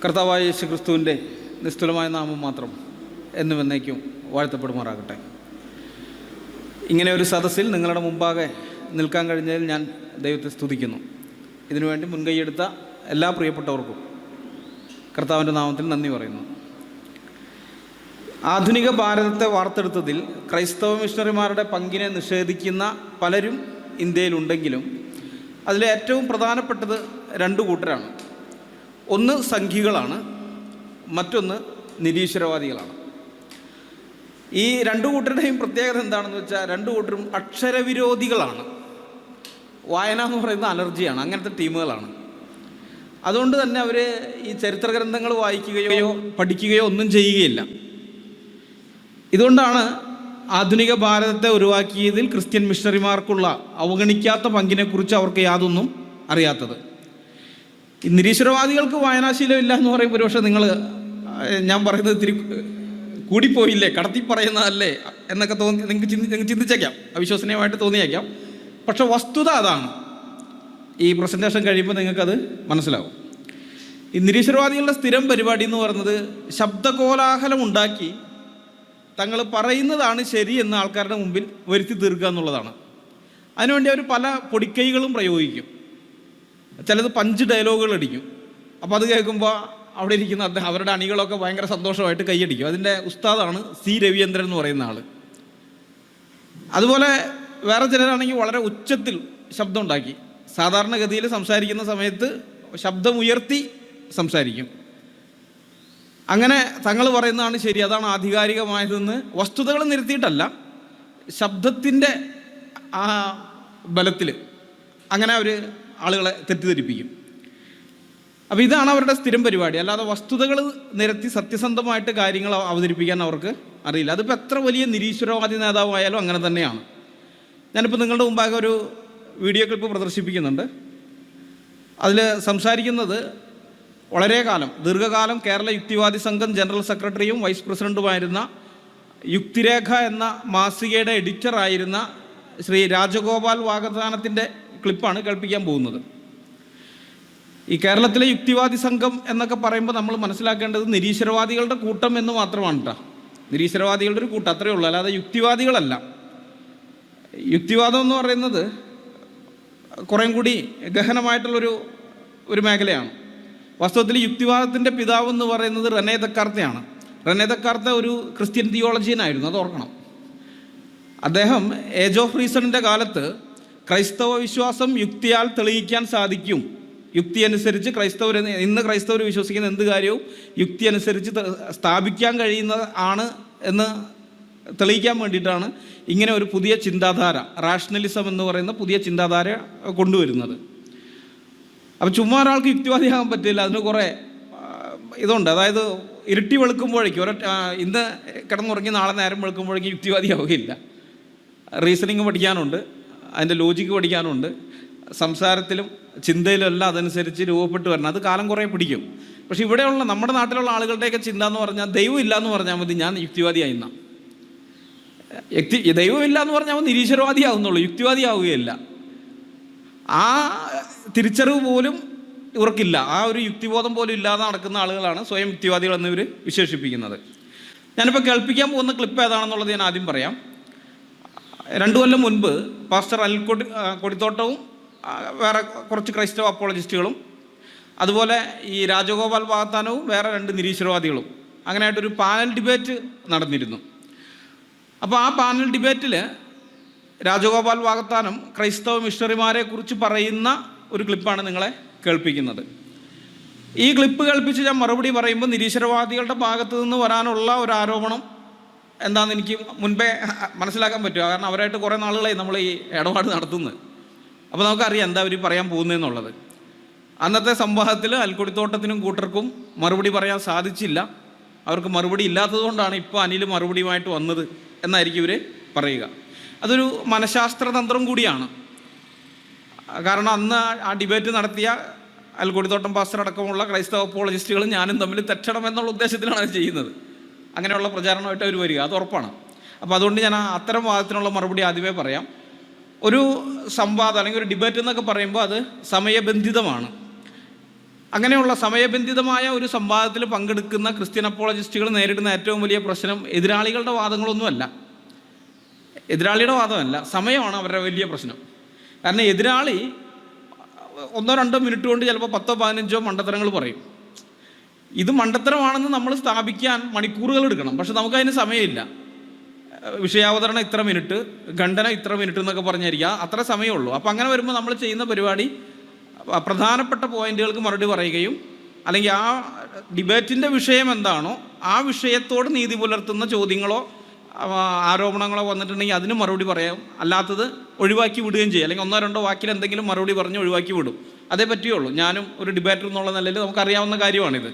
കർത്താവായ യേശു ക്രിസ്തുവിൻ്റെ നിസ്തുലമായ നാമം മാത്രം എന്നും എന്നേക്കും വാഴ്ത്തപ്പെടുമാറാകട്ടെ. ഇങ്ങനെ ഒരു സദസ്സിൽ നിങ്ങളുടെ മുമ്പാകെ നിൽക്കാൻ കഴിഞ്ഞതിൽ ഞാൻ ദൈവത്തെ സ്തുതിക്കുന്നു. ഇതിനുവേണ്ടി മുൻകൈയെടുത്ത എല്ലാ പ്രിയപ്പെട്ടവർക്കും കർത്താവിൻ്റെ നാമത്തിൽ നന്ദി പറയുന്നു. ആധുനിക ഭാരതത്തെ വാർത്തെടുത്തതിൽ ക്രൈസ്തവ മിഷണറിമാരുടെ പങ്കിനെ നിഷേധിക്കുന്ന പലരും ഇന്ത്യയിലുണ്ടെങ്കിലും അതിലെ ഏറ്റവും പ്രധാനപ്പെട്ടത് രണ്ടു കൂട്ടരാണ്. ഒന്ന് സംഘികളാണ്, മറ്റൊന്ന് നിരീശ്വരവാദികളാണ്. ഈ രണ്ടു കൂട്ടരുടെയും പ്രത്യേകത എന്താണെന്ന് വെച്ചാൽ രണ്ടു കൂട്ടരും അക്ഷരവിരോധികളാണ്. വായന എന്ന് പറയുന്ന അലർജിയാണ്, അങ്ങനത്തെ ടീമുകളാണ്. അതുകൊണ്ട് തന്നെ അവർ ഈ ചരിത്ര ഗ്രന്ഥങ്ങൾ വായിക്കുകയോ പഠിക്കുകയോ ഒന്നും ചെയ്യുകയില്ല. ഇതുകൊണ്ടാണ് ആധുനിക ഭാരതത്തെ ഉരുവാക്കിയതിൽ ക്രിസ്ത്യൻ മിഷണറിമാർക്കുള്ള അവഗണിക്കാത്ത പങ്കിനെക്കുറിച്ച് അവർക്ക് യാതൊന്നും അറിയാത്തത്. ഈ നിരീശ്വരവാദികൾക്ക് വായനാശീലം ഇല്ല എന്ന് പറയുമ്പോൾ ഒരുപക്ഷെ ഞാൻ പറയുന്നത് ഇത്തിരി കൂടിപ്പോയില്ലേ, കടത്തി പറയുന്നതല്ലേ എന്നൊക്കെ നിങ്ങൾക്ക് ചിന്തിച്ചേക്കാം, അവിശ്വസനീയമായിട്ട് തോന്നിയേക്കാം. പക്ഷെ വസ്തുത അതാണ്. ഈ പ്രസൻറ്റേഷൻ കഴിയുമ്പോൾ നിങ്ങൾക്കത് മനസ്സിലാവും. ഈ നിരീശ്വരവാദികളുടെ സ്ഥിരം പരിപാടി എന്ന് പറയുന്നത് ശബ്ദകോലാഹലം ഉണ്ടാക്കി തങ്ങൾ പറയുന്നതാണ് ശരി എന്ന ആൾക്കാരുടെ മുമ്പിൽ വരുത്തി തീർക്കുക എന്നുള്ളതാണ്. അതിനുവേണ്ടി അവർ പല പൊടിക്കൈകളും പ്രയോഗിക്കും. ചിലത് പഞ്ച് ഡയലോഗുകൾ അടിക്കും. അപ്പോൾ അത് കേൾക്കുമ്പോൾ അവിടെ ഇരിക്കുന്ന അവരുടെ അണികളൊക്കെ ഭയങ്കര സന്തോഷമായിട്ട് കൈയടിക്കും. അതിൻ്റെ ഉസ്താദാണ് സി രവീന്ദ്രൻ എന്ന് പറയുന്ന ആൾ. അതുപോലെ വേറെ ചിലരാണെങ്കിൽ വളരെ ഉച്ചത്തിൽ ശബ്ദം ഉണ്ടാക്കി സാധാരണഗതിയിൽ സംസാരിക്കുന്ന സമയത്ത് ശബ്ദമുയർത്തി സംസാരിക്കും. അങ്ങനെ തങ്ങൾ പറയുന്നതാണ് ശരി, അതാണ് ആധികാരികമായതെന്ന് വസ്തുതകൾ നിരത്തിയിട്ടല്ല, ശബ്ദത്തിൻ്റെ ആ ബലത്തിൽ അങ്ങനെ അവർ ആളുകളെ തെറ്റിദ്ധരിപ്പിക്കും. അപ്പോൾ ഇതാണ് അവരുടെ സ്ഥിരം പരിപാടി. അല്ലാതെ വസ്തുതകൾ നിരത്തി സത്യസന്ധമായിട്ട് കാര്യങ്ങൾ അവതരിപ്പിക്കാൻ അവർക്ക് അറിയില്ല. അതിപ്പോൾ എത്ര വലിയ നിരീശ്വരവാദി നേതാവായാലും അങ്ങനെ തന്നെയാണ്. ഞാനിപ്പോൾ നിങ്ങളുടെ മുമ്പാകെ ഒരു വീഡിയോ ക്ലിപ്പ് പ്രദർശിപ്പിക്കുന്നുണ്ട്. അതിൽ സംസാരിക്കുന്നത് വളരെ ദീർഘകാലം കേരള യുക്തിവാദി സംഘം ജനറൽ സെക്രട്ടറിയും വൈസ് പ്രസിഡൻറ്റുമായിരുന്ന യുക്തിരേഖ എന്ന മാസികയുടെ എഡിറ്ററായിരുന്ന ശ്രീ രാജഗോപാൽ വാഗതാനത്തിൻ്റെ ക്ലിപ്പാണ് കേൾപ്പിക്കാൻ പോകുന്നത്. ഈ കേരളത്തിലെ യുക്തിവാദി സംഘം എന്നൊക്കെ പറയുമ്പോൾ നമ്മൾ മനസ്സിലാക്കേണ്ടത് നിരീശ്വരവാദികളുടെ കൂട്ടം എന്ന് മാത്രമാണ് കേട്ടോ. നിരീശ്വരവാദികളുടെ ഒരു കൂട്ടം, അത്രയേ ഉള്ളൂ, അല്ലാതെ യുക്തിവാദികളല്ല. യുക്തിവാദം എന്ന് പറയുന്നത് കുറേ കൂടി ഗഹനമായിട്ടുള്ളൊരു മേഖലയാണ്. വാസ്തവത്തിൽ യുക്തിവാദത്തിൻ്റെ പിതാവ് എന്ന് പറയുന്നത് റെനെ ദെക്കാർത്തയാണ്. റെനെ ദെക്കാർത്ത ഒരു ക്രിസ്ത്യൻ തിയോളജിയനായിരുന്നു, അത് ഓർക്കണം. അദ്ദേഹം ഏജ് ഓഫ് റീസണിൻ്റെ കാലത്ത് ക്രൈസ്തവ വിശ്വാസം യുക്തിയാൽ തെളിയിക്കാൻ സാധിക്കും, യുക്തി അനുസരിച്ച് ഇന്ന് ക്രൈസ്തവർ വിശ്വസിക്കുന്ന എന്ത് കാര്യവും യുക്തി അനുസരിച്ച് സ്ഥാപിക്കാൻ കഴിയുന്ന ആണ് എന്ന് തെളിയിക്കാൻ വേണ്ടിയിട്ടാണ് ഇങ്ങനെ ഒരു പുതിയ ചിന്താധാര, റാഷണലിസം എന്ന് പറയുന്ന പുതിയ ചിന്താധാര കൊണ്ടുവരുന്നത്. അപ്പോൾ ചുമ്മാ ഒരാൾക്ക് യുക്തിവാദിയാകാൻ പറ്റില്ല, അതിന് കുറേ ഇതുണ്ട്. അതായത് ഇരുട്ടി വെളുക്കുമ്പോഴേക്കും ഇന്ന് കിടന്നുറങ്ങി നാളെ നേരം വെളുക്കുമ്പോഴേക്കും യുക്തിവാദിയാവുകയില്ല. റീസണിങ് പഠിക്കാനുണ്ട്, അതിൻ്റെ ലോജിക്ക് പഠിക്കാനുണ്ട്, സംസാരത്തിലും ചിന്തയിലും എല്ലാം അതനുസരിച്ച് രൂപപ്പെട്ട് വരണം. അത് കാലം കുറേ പിടിക്കും. പക്ഷേ ഇവിടെയുള്ള നമ്മുടെ നാട്ടിലുള്ള ആളുകളുടെയൊക്കെ ചിന്ത എന്ന് പറഞ്ഞാൽ ദൈവം ഇല്ല എന്ന് പറഞ്ഞാൽ മതി, ഞാൻ യുക്തിവാദിയായിരുന്ന. ദൈവം ഇല്ല എന്ന് പറഞ്ഞാൽ നിരീശ്വരവാദിയാവുന്നുള്ളൂ, യുക്തിവാദിയാവുകയില്ല. ആ തിരിച്ചറിവ് പോലും ഇവർക്കില്ല. ആ ഒരു യുക്തിബോധം പോലും ഇല്ലാതെ നടക്കുന്ന ആളുകളാണ് സ്വയം യുക്തിവാദികൾ എന്നിവർ വിശേഷിപ്പിക്കുന്നത്. ഞാനിപ്പോൾ കേൾപ്പിക്കാൻ പോകുന്ന ക്ലിപ്പ് ഏതാണെന്നുള്ളത് ഞാൻ ആദ്യം പറയാം. 2 കൊല്ലം മുൻപ് പാസ്റ്റർ അനിൽ കൊടിത്തോട്ടവും വേറെ കുറച്ച് ക്രൈസ്തവ അപ്പോളജിസ്റ്റുകളും അതുപോലെ ഈ രാജഗോപാൽ വാഗതാനവും വേറെ 2 നിരീശ്വരവാദികളും അങ്ങനെയായിട്ടൊരു പാനൽ ഡിബേറ്റ് നടന്നിരുന്നു. അപ്പോൾ ആ പാനൽ ഡിബേറ്റിൽ രാജഗോപാൽ വാഗതാനം ക്രൈസ്തവ മിഷണറിമാരെ കുറിച്ച് പറയുന്ന ഒരു ക്ലിപ്പാണ് നിങ്ങളെ കേൾപ്പിക്കുന്നത്. ഈ ക്ലിപ്പ് കേൾപ്പിച്ച് ഞാൻ മറുപടി പറയുമ്പോൾ നിരീശ്വരവാദികളുടെ ഭാഗത്തു നിന്ന് വരാനുള്ള ഒരു ആരോപണം എന്താണെന്ന് എനിക്ക് മുൻപേ മനസ്സിലാക്കാൻ പറ്റുക. കാരണം അവരായിട്ട് കുറേ നാളുകളായി നമ്മൾ ഈ ഇടപാട് നടത്തുന്നത്. അപ്പോൾ നമുക്കറിയാം എന്താ അവർ പറയാൻ പോകുന്നതെന്നുള്ളത്. അന്നത്തെ സംവാദത്തിൽ അൽക്കൊടിത്തോട്ടത്തിനും കൂട്ടർക്കും മറുപടി പറയാൻ സാധിച്ചില്ല. അവർക്ക് മറുപടി ഇല്ലാത്തതുകൊണ്ടാണ് ഇപ്പോൾ അനിൽ മറുപടിയുമായിട്ട് വന്നത് എന്നായിരിക്കും ഇവർ പറയുക. അതൊരു മനഃശാസ്ത്രതന്ത്രം കൂടിയാണ്. കാരണം അന്ന് ആ ഡിബേറ്റ് നടത്തിയ അൽക്കൊടിത്തോട്ടം പാസ്റ്റർ അടക്കമുള്ള ക്രൈസ്തവ അപ്പോളജിസ്റ്റുകളും ഞാനും തമ്മിൽ തെറ്റണം എന്നുള്ള ഉദ്ദേശത്തിലാണ് അത് ചെയ്യുന്നത്. അങ്ങനെയുള്ള പ്രചാരണമായിട്ട് അവർ വരിക, അത് ഉറപ്പാണ്. അപ്പോൾ അതുകൊണ്ട് ഞാൻ അത്തരം വാദത്തിനുള്ള മറുപടി ആദ്യമേ പറയാം. ഒരു സംവാദം അല്ലെങ്കിൽ ഒരു ഡിബേറ്റ് എന്നൊക്കെ പറയുമ്പോൾ അത് സമയബന്ധിതമാണ്. അങ്ങനെയുള്ള സമയബന്ധിതമായ ഒരു സംവാദത്തിൽ പങ്കെടുക്കുന്ന ക്രിസ്ത്യൻ അപ്പോളജിസ്റ്റുകൾ നേരിടുന്ന ഏറ്റവും വലിയ പ്രശ്നം എതിരാളികളുടെ വാദങ്ങളൊന്നുമല്ല, എതിരാളിയുടെ വാദമല്ല, സമയമാണ് അവരുടെ വലിയ പ്രശ്നം. കാരണം എതിരാളി 1-2 മിനിറ്റ് കൊണ്ട് ചിലപ്പോൾ 10-15 മണ്ടത്തരങ്ങൾ പറയും. ഇത് മണ്ടത്തരമാണെന്ന് നമ്മൾ സ്ഥാപിക്കാൻ മണിക്കൂറുകൾ എടുക്കണം. പക്ഷെ നമുക്കതിന് സമയമില്ല. വിഷയാവതരണം ഇത്ര മിനിറ്റ്, ഖണ്ഡന ഇത്ര മിനിറ്റ് എന്നൊക്കെ പറഞ്ഞിരിക്കുക, അത്ര സമയമുള്ളൂ. അപ്പം അങ്ങനെ വരുമ്പോൾ നമ്മൾ ചെയ്യുന്ന പരിപാടി പ്രധാനപ്പെട്ട പോയിന്റുകൾക്ക് മറുപടി പറയുകയും, അല്ലെങ്കിൽ ആ ഡിബേറ്റിൻ്റെ വിഷയം എന്താണോ ആ വിഷയത്തോട് നീതി പുലർത്തുന്ന ചോദ്യങ്ങളോ ആരോപണങ്ങളോ വന്നിട്ടുണ്ടെങ്കിൽ അതിന് മറുപടി പറയാം, അല്ലാത്തത് ഒഴിവാക്കി വിടുകയും ചെയ്യും. അല്ലെങ്കിൽ 1-2 വാക്കിൽ എന്തെങ്കിലും മറുപടി പറഞ്ഞ് ഒഴിവാക്കി വിടും. അതേ പറ്റുള്ളൂ. ഞാനും ഒരു ഡിബേറ്റർ എന്നുള്ള നിലയിൽ നമുക്കറിയാവുന്ന കാര്യമാണിത്.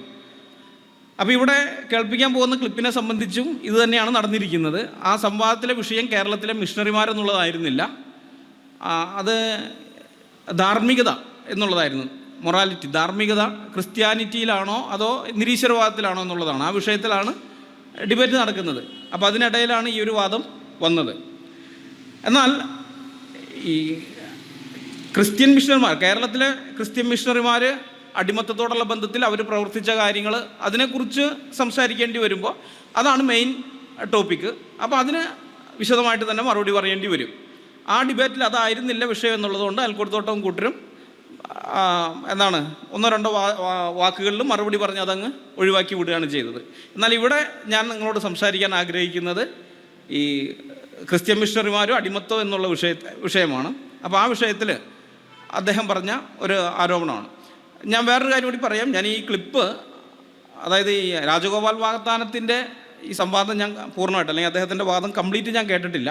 അപ്പോൾ ഇവിടെ കേൾപ്പിക്കാൻ പോകുന്ന ക്ലിപ്പിനെ സംബന്ധിച്ചും ഇത് തന്നെയാണ് നടന്നിരിക്കുന്നത്. ആ സംവാദത്തിലെ വിഷയം കേരളത്തിലെ മിഷണറിമാരെന്നുള്ളതായിരുന്നില്ല, അത് ധാർമ്മികത എന്നുള്ളതായിരുന്നു. മൊറാലിറ്റി, ധാർമ്മികത ക്രിസ്ത്യാനിറ്റിയിലാണോ അതോ നിരീശ്വരവാദത്തിലാണോ എന്നുള്ളതാണ്. ആ വിഷയത്തിലാണ് ഡിബേറ്റ് നടക്കുന്നത്. അപ്പോൾ അതിനിടയിലാണ് ഈ ഒരു വാദം വന്നത്. എന്നാൽ ഈ ക്രിസ്ത്യൻ മിഷണറിമാർ, കേരളത്തിലെ ക്രിസ്ത്യൻ മിഷണറിമാർ അടിമത്തത്തോടുള്ള ബന്ധത്തിൽ അവർ പ്രവർത്തിച്ച കാര്യങ്ങൾ, അതിനെക്കുറിച്ച് സംസാരിക്കേണ്ടി വരുമ്പോൾ അതാണ് മെയിൻ ടോപ്പിക്ക്. അപ്പോൾ അതിന് വിശദമായിട്ട് തന്നെ മറുപടി പറയേണ്ടി വരും. ആ ഡിബേറ്റിൽ അതായിരുന്നില്ല വിഷയം എന്നുള്ളതുകൊണ്ട് അയൽക്കൂട്ടത്തോട്ടവും കൂട്ടരും എന്താണ് 1-2 വാക്കുകളിൽ മറുപടി പറഞ്ഞ് അതങ്ങ് ഒഴിവാക്കി വിടുകയാണ് ചെയ്തത്. എന്നാൽ ഇവിടെ ഞാൻ നിങ്ങളോട് സംസാരിക്കാൻ ആഗ്രഹിക്കുന്നത് ഈ ക്രിസ്ത്യൻ മിഷണറിമാരും അടിമത്തം എന്നുള്ള വിഷയമാണ്. അപ്പോൾ ആ വിഷയത്തിൽ അദ്ദേഹം പറഞ്ഞ ഒരു ആരോപണമാണ്. ഞാൻ വേറൊരു കാര്യം കൂടി പറയാം. ഞാൻ ഈ ക്ലിപ്പ്, അതായത് ഈ രാജഗോപാൽ വാഗ്ദാനത്തിൻ്റെ ഈ സംവാദം ഞാൻ പൂർണ്ണമായിട്ട്, അല്ലെങ്കിൽ അദ്ദേഹത്തിൻ്റെ വാദം കംപ്ലീറ്റ് ഞാൻ കേട്ടിട്ടില്ല.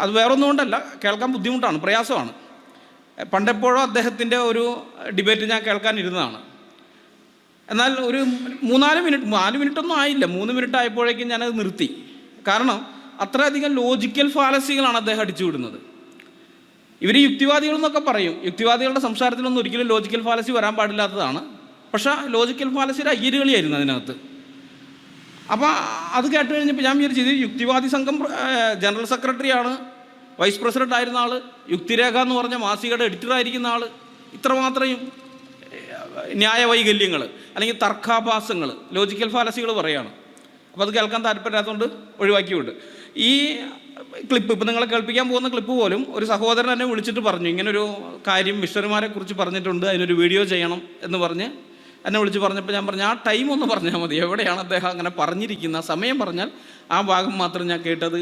അത് വേറൊന്നും കൊണ്ടല്ല, കേൾക്കാൻ ബുദ്ധിമുട്ടാണ്, പ്രയാസമാണ്. പണ്ടെപ്പോഴോ അദ്ദേഹത്തിൻ്റെ ഒരു ഡിബേറ്റ് ഞാൻ കേൾക്കാനിരുന്നതാണ്. എന്നാൽ ഒരു 4 മിനിറ്റൊന്നും ആയില്ല, 3 മിനിറ്റ് ആയപ്പോഴേക്കും ഞാനത് നിർത്തി. കാരണം അത്രയധികം ലോജിക്കൽ ഫാലസികളാണ് അദ്ദേഹം അടിച്ചുവിടുന്നത്. ഇവർ യുക്തിവാദികളെന്നൊക്കെ പറയും. യുക്തിവാദികളുടെ സംസാരത്തിലൊന്നും ഒരിക്കലും ലോജിക്കൽ ഫാലസി വരാൻ പാടില്ലാത്തതാണ്. പക്ഷേ ലോജിക്കൽ ഫാലസിയുടെ അയ്യരുകളിയായിരുന്നു അതിനകത്ത്. അപ്പോൾ അത് കേട്ട് കഴിഞ്ഞപ്പോൾ ഞാൻ വിചാരിച്ചത് യുക്തിവാദി സംഘം ജനറൽ സെക്രട്ടറിയാണ്, വൈസ് പ്രസിഡൻ്റ് ആയിരുന്ന ആൾ, യുക്തിരേഖ എന്ന് പറഞ്ഞ മാസികയുടെ എഡിറ്ററായിരിക്കുന്ന ആൾ, ഇത്രമാത്രം ന്യായവൈകല്യങ്ങൾ അല്ലെങ്കിൽ തർക്കാഭാസങ്ങൾ, ലോജിക്കൽ ഫാലസികൾ പറയുകയാണ്. അപ്പോൾ അത് കേൾക്കാൻ താല്പര്യമില്ലാത്തതുകൊണ്ട് ഒഴിവാക്കി വിട്ട്. ഈ ക്ലിപ്പ്, ഇപ്പോൾ നിങ്ങളെ കേൾപ്പിക്കാൻ പോകുന്ന ക്ലിപ്പ് പോലും ഒരു സഹോദരൻ എന്നെ വിളിച്ചിട്ട് പറഞ്ഞു, ഇങ്ങനൊരു കാര്യം മിഷണറിമാരെ കുറിച്ച് പറഞ്ഞിട്ടുണ്ട്, അതിനൊരു വീഡിയോ ചെയ്യണം എന്ന് പറഞ്ഞ് എന്നെ വിളിച്ച് പറഞ്ഞപ്പോൾ ഞാൻ പറഞ്ഞു, ആ ടൈം ഒന്ന് പറഞ്ഞാൽ മതി, എവിടെയാണ് അദ്ദേഹം അങ്ങനെ പറഞ്ഞിരിക്കുന്ന സമയം പറഞ്ഞാൽ ആ ഭാഗം മാത്രം ഞാൻ കേട്ടത്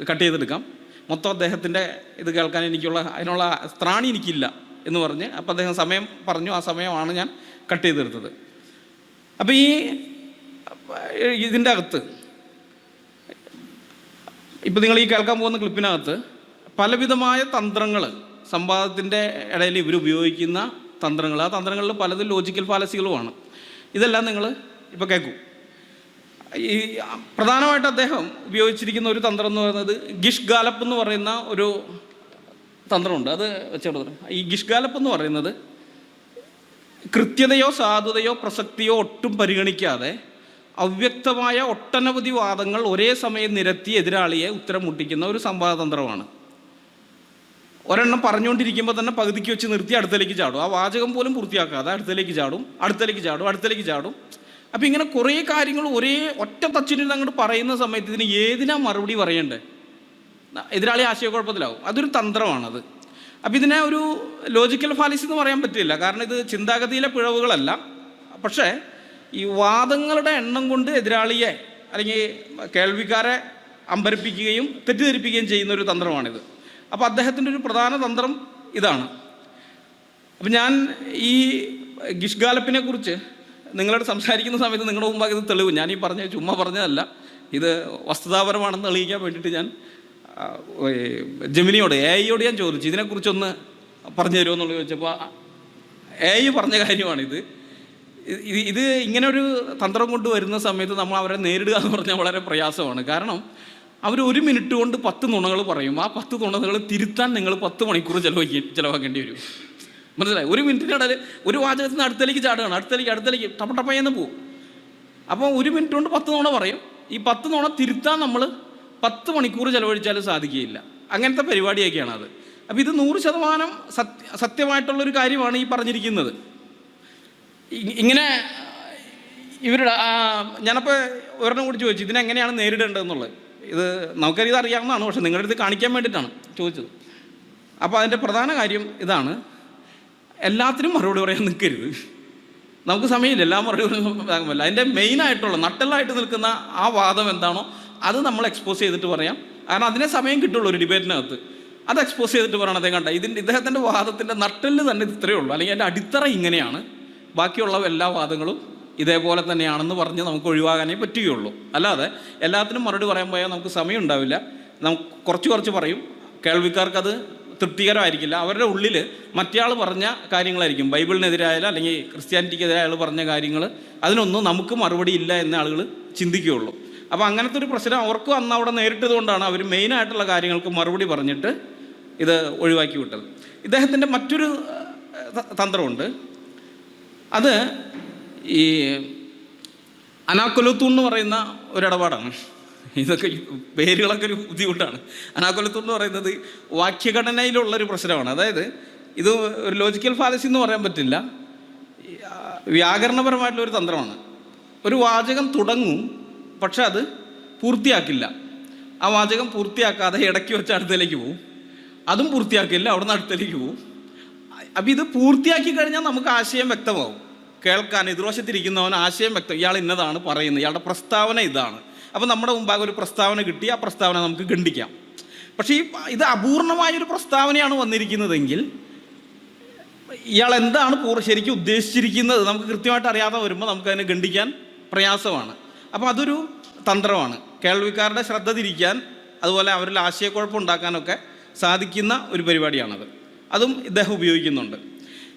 കട്ട് ചെയ്തെടുക്കാം, മൊത്തം അദ്ദേഹത്തിൻ്റെ ഇത് കേൾക്കാൻ അതിനുള്ള ത്രാണി എനിക്കില്ല എന്ന് പറഞ്ഞ്. അപ്പോൾ അദ്ദേഹം സമയം പറഞ്ഞു, ആ സമയമാണ് ഞാൻ കട്ട് ചെയ്തെടുത്തത്. അപ്പോൾ ഇതിൻ്റെ അകത്ത് ഇപ്പോൾ നിങ്ങൾ ഈ കേൾക്കാൻ പോകുന്ന ക്ലിപ്പിനകത്ത് പലവിധമായ തന്ത്രങ്ങൾ, സംവാദത്തിൻ്റെ ഇടയിൽ ഇവർ ഉപയോഗിക്കുന്ന തന്ത്രങ്ങൾ, ആ തന്ത്രങ്ങളിൽ പലതും ലോജിക്കൽ ഫാലസികളുമാണ്. ഇതെല്ലാം നിങ്ങൾ ഇപ്പോൾ കേൾക്കും. ഈ പ്രധാനമായിട്ട് അദ്ദേഹം ഉപയോഗിച്ചിരിക്കുന്ന ഒരു തന്ത്രം എന്ന് പറയുന്നത് ഗിഷ് ഗാലപ്പ് എന്ന് പറയുന്ന ഒരു തന്ത്രമുണ്ട്. അത് വെച്ചോളൂ. ഈ ഗിഷ് ഗാലപ്പ് എന്ന് പറയുന്നത് കൃത്യതയോ സാധുതയോ പ്രസക്തിയോ ഒട്ടും പരിഗണിക്കാതെ അവ്യക്തമായ ഒട്ടനവധി വാദങ്ങൾ ഒരേ സമയം നിരത്തി എതിരാളിയെ ഉത്തരം മുട്ടിക്കുന്ന ഒരു സംവാദതന്ത്രമാണ്. ഒരെണ്ണം പറഞ്ഞുകൊണ്ടിരിക്കുമ്പോൾ തന്നെ പകുതിക്ക് വെച്ച് നിർത്തി അടുത്തേക്ക് ചാടും. ആ വാചകം പോലും പൂർത്തിയാക്കാതെ അടുത്തേക്ക് ചാടും. അപ്പം ഇങ്ങനെ കുറേ കാര്യങ്ങൾ ഒരേ ഒറ്റ തച്ചിനിൽ അങ്ങോട്ട് പറയുന്ന സമയത്ത് ഇതിന് ഏതിനാ മറുപടി പറയണ്ടേ? എതിരാളി ആശയക്കുഴപ്പത്തിലാവും. അതൊരു തന്ത്രമാണത്. അപ്പം ഇതിനെ ഒരു ലോജിക്കൽ ഫാലസി എന്ന് പറയാൻ പറ്റില്ല, കാരണം ഇത് ചിന്താഗതിയിലെ പിഴവുകളല്ല. പക്ഷേ ഈ വാദങ്ങളുടെ എണ്ണം കൊണ്ട് എതിരാളിയെ അല്ലെങ്കിൽ കേൾവിക്കാരെ അമ്പരപ്പിക്കുകയും തെറ്റിദ്ധരിപ്പിക്കുകയും ചെയ്യുന്ന ഒരു തന്ത്രമാണിത്. അപ്പോൾ അദ്ദേഹത്തിൻ്റെ ഒരു പ്രധാന തന്ത്രം ഇതാണ്. അപ്പം ഞാൻ ഈ ഗിഷ് ഗാലപ്പിനെ കുറിച്ച് നിങ്ങളോട് സംസാരിക്കുന്ന സമയത്ത് നിങ്ങളുടെ മുമ്പാകെ ഇത് തെളിവ്, ഞാൻ ഈ ചുമ്മാ പറഞ്ഞതല്ല, ഇത് വസ്തുതാപരമാണെന്ന് തെളിയിക്കാൻ വേണ്ടിയിട്ട് ഞാൻ ജെമിനിയോട്, AI ഞാൻ ചോദിച്ചു, ഇതിനെക്കുറിച്ചൊന്ന് പറഞ്ഞു തരുമോ എന്നുള്ളത് ചോദിച്ചപ്പോൾ AI പറഞ്ഞ കാര്യമാണിത്. ഇത് ഇങ്ങനെ ഒരു തന്ത്രം കൊണ്ട് വരുന്ന സമയത്ത് നമ്മൾ അവരെ നേരിടുക എന്ന് പറഞ്ഞാൽ വളരെ പ്രയാസമാണ്. കാരണം അവർ 1 മിനിറ്റ് കൊണ്ട് 10 നുണകൾ പറയും. ആ 10 നുണകൾ തിരുത്താൻ നിങ്ങൾ 10 മണിക്കൂർ ചിലവാക്കേണ്ടി വരും. മനസ്സിലായി? 1 മിനിറ്റിനിടയിൽ ഒരു വാചകത്തിൽ നിന്ന് അടുത്തേക്ക് ചാടുകയാണ്, അടുത്തേക്ക് ടപ്പയെന്ന് പോകും. അപ്പോൾ 1 മിനിറ്റ് കൊണ്ട് 10 നുണ പറയും. ഈ 10 നുണ തിരുത്താൻ നമ്മൾ 10 മണിക്കൂർ ചിലവഴിച്ചാലും സാധിക്കുകയില്ല. അങ്ങനത്തെ പരിപാടിയൊക്കെയാണ് അത്. അപ്പോൾ ഇത് 100% സത്യമായിട്ടുള്ളൊരു കാര്യമാണ് ഈ പറഞ്ഞിരിക്കുന്നത്. ഇങ്ങനെ ഇവരുടെ ഞാനപ്പോൾ ഒരെണ്ണം കൂടി ചോദിച്ചു ഇതിനെങ്ങനെയാണ് നേരിടേണ്ടതെന്നുള്ളത്. ഇത് നമുക്കറിയത് അറിയാവുന്നതാണ്, പക്ഷെ നിങ്ങളുടെ അടുത്ത് കാണിക്കാൻ വേണ്ടിയിട്ടാണ് ചോദിച്ചത്. അപ്പോൾ അതിൻ്റെ പ്രധാന കാര്യം ഇതാണ്, എല്ലാത്തിനും മറുപടി പറയാൻ നിൽക്കരുത്. നമുക്ക് സമയമില്ല എല്ലാം മറുപടി പറയാൻ. അതിൻ്റെ മെയിനായിട്ടുള്ള നട്ടെല്ലായിട്ട് നിൽക്കുന്ന ആ വാദം എന്താണോ അത് നമ്മൾ എക്സ്പോസ് ചെയ്തിട്ട് പറയാം. കാരണം അതിനെ സമയം കിട്ടുള്ളൂ ഒരു ഡിബേറ്റിനകത്ത്. അത് എക്സ്പോസ് ചെയ്തിട്ട് പറയണം അതേ കണ്ട ഇദ്ദേഹത്തിൻ്റെ വാദത്തിൻ്റെ നട്ടെല്ല് തന്നെ ഇത്രയേ ഉള്ളൂ, അല്ലെങ്കിൽ അതിൻ്റെ അടിത്തറ ഇങ്ങനെയാണ്, ബാക്കിയുള്ള എല്ലാ വാദങ്ങളും ഇതേപോലെ തന്നെയാണെന്ന് പറഞ്ഞ് നമുക്ക് ഒഴിവാകാനേ പറ്റുകയുള്ളൂ. അല്ലാതെ എല്ലാത്തിനും മറുപടി പറയാൻ പോയാൽ നമുക്ക് സമയം ഉണ്ടാവില്ല. നമുക്ക് കുറച്ച് പറയും, കേൾവിക്കാർക്കത് തൃപ്തികരമായിരിക്കില്ല. അവരുടെ ഉള്ളിൽ മറ്റേയാൾ പറഞ്ഞ കാര്യങ്ങളായിരിക്കും, ബൈബിളിനെതിരായാലും അല്ലെങ്കിൽ ക്രിസ്ത്യാനിറ്റിക്കെതിരായ ആൾ പറഞ്ഞ കാര്യങ്ങൾ, അതിനൊന്നും നമുക്ക് മറുപടി ഇല്ല എന്ന ആളുകൾ ചിന്തിക്കുകയുള്ളൂ. അപ്പോൾ അങ്ങനത്തെ ഒരു പ്രശ്നം അവർക്ക് അന്ന് അവിടെ നേരിട്ടതുകൊണ്ടാണ് അവർ മെയിനായിട്ടുള്ള കാര്യങ്ങൾക്ക് മറുപടി പറഞ്ഞിട്ട് ഇത് ഒഴിവാക്കി വിട്ടത്. ഇദ്ദേഹത്തിൻ്റെ മറ്റൊരു തന്ത്രമുണ്ട്. അത് ഈ അനാക്കൊലത്തു എന്ന് പറയുന്ന ഒരിടപാടാണ്. ഇതൊക്കെ പേരുകളൊക്കെ ഒരു ബുദ്ധിമുട്ടാണ്. അനാക്കൊലത്തു എന്ന് പറയുന്നത് വാക്യഘടനയിലുള്ളൊരു പ്രശ്നമാണ്. അതായത് ഇത് ഒരു ലോജിക്കൽ ഫാലസി എന്ന് പറയാൻ പറ്റില്ല, വ്യാകരണപരമായിട്ടുള്ളൊരു തന്ത്രമാണ്. ഒരു വാചകം തുടങ്ങും, പക്ഷെ അത് പൂർത്തിയാക്കില്ല. ആ വാചകം പൂർത്തിയാക്കാതെ ഇടയ്ക്ക് വെച്ച് അടുത്തേക്ക് പോവും, അതും പൂർത്തിയാക്കില്ല, അവിടെ നിന്ന് അടുത്തേക്ക് പോവും. അപ്പം ഇത് പൂർത്തിയാക്കി കഴിഞ്ഞാൽ നമുക്ക് ആശയം വ്യക്തമാവും. കേൾക്കാൻ എതിർവശത്തിരിക്കുന്നവൻ ആശയം വ്യക്തം, ഇയാൾ ഇന്നതാണ് പറയുന്നത്, ഇയാളുടെ പ്രസ്താവന ഇതാണ്. അപ്പം നമ്മുടെ മുമ്പാകെ ഒരു പ്രസ്താവന കിട്ടി, ആ പ്രസ്താവന നമുക്ക് ഖണ്ഡിക്കാം. പക്ഷേ ഇത് അപൂർണമായൊരു പ്രസ്താവനയാണ് വന്നിരിക്കുന്നതെങ്കിൽ ഇയാൾ എന്താണ് ശരിക്കും ഉദ്ദേശിച്ചിരിക്കുന്നത് നമുക്ക് കൃത്യമായിട്ട് അറിയാതെ വരുമ്പോൾ നമുക്കതിനെ ഖണ്ഡിക്കാൻ പ്രയാസമാണ്. അപ്പോൾ അതൊരു തന്ത്രമാണ്. കേൾവിക്കാരുടെ ശ്രദ്ധ തിരിക്കാൻ, അതുപോലെ അവരിൽ ആശയക്കുഴപ്പം ഉണ്ടാക്കാനൊക്കെ സാധിക്കുന്ന ഒരു പരിപാടിയാണത്. അതും ഇദ്ദേഹം ഉപയോഗിക്കുന്നുണ്ട്.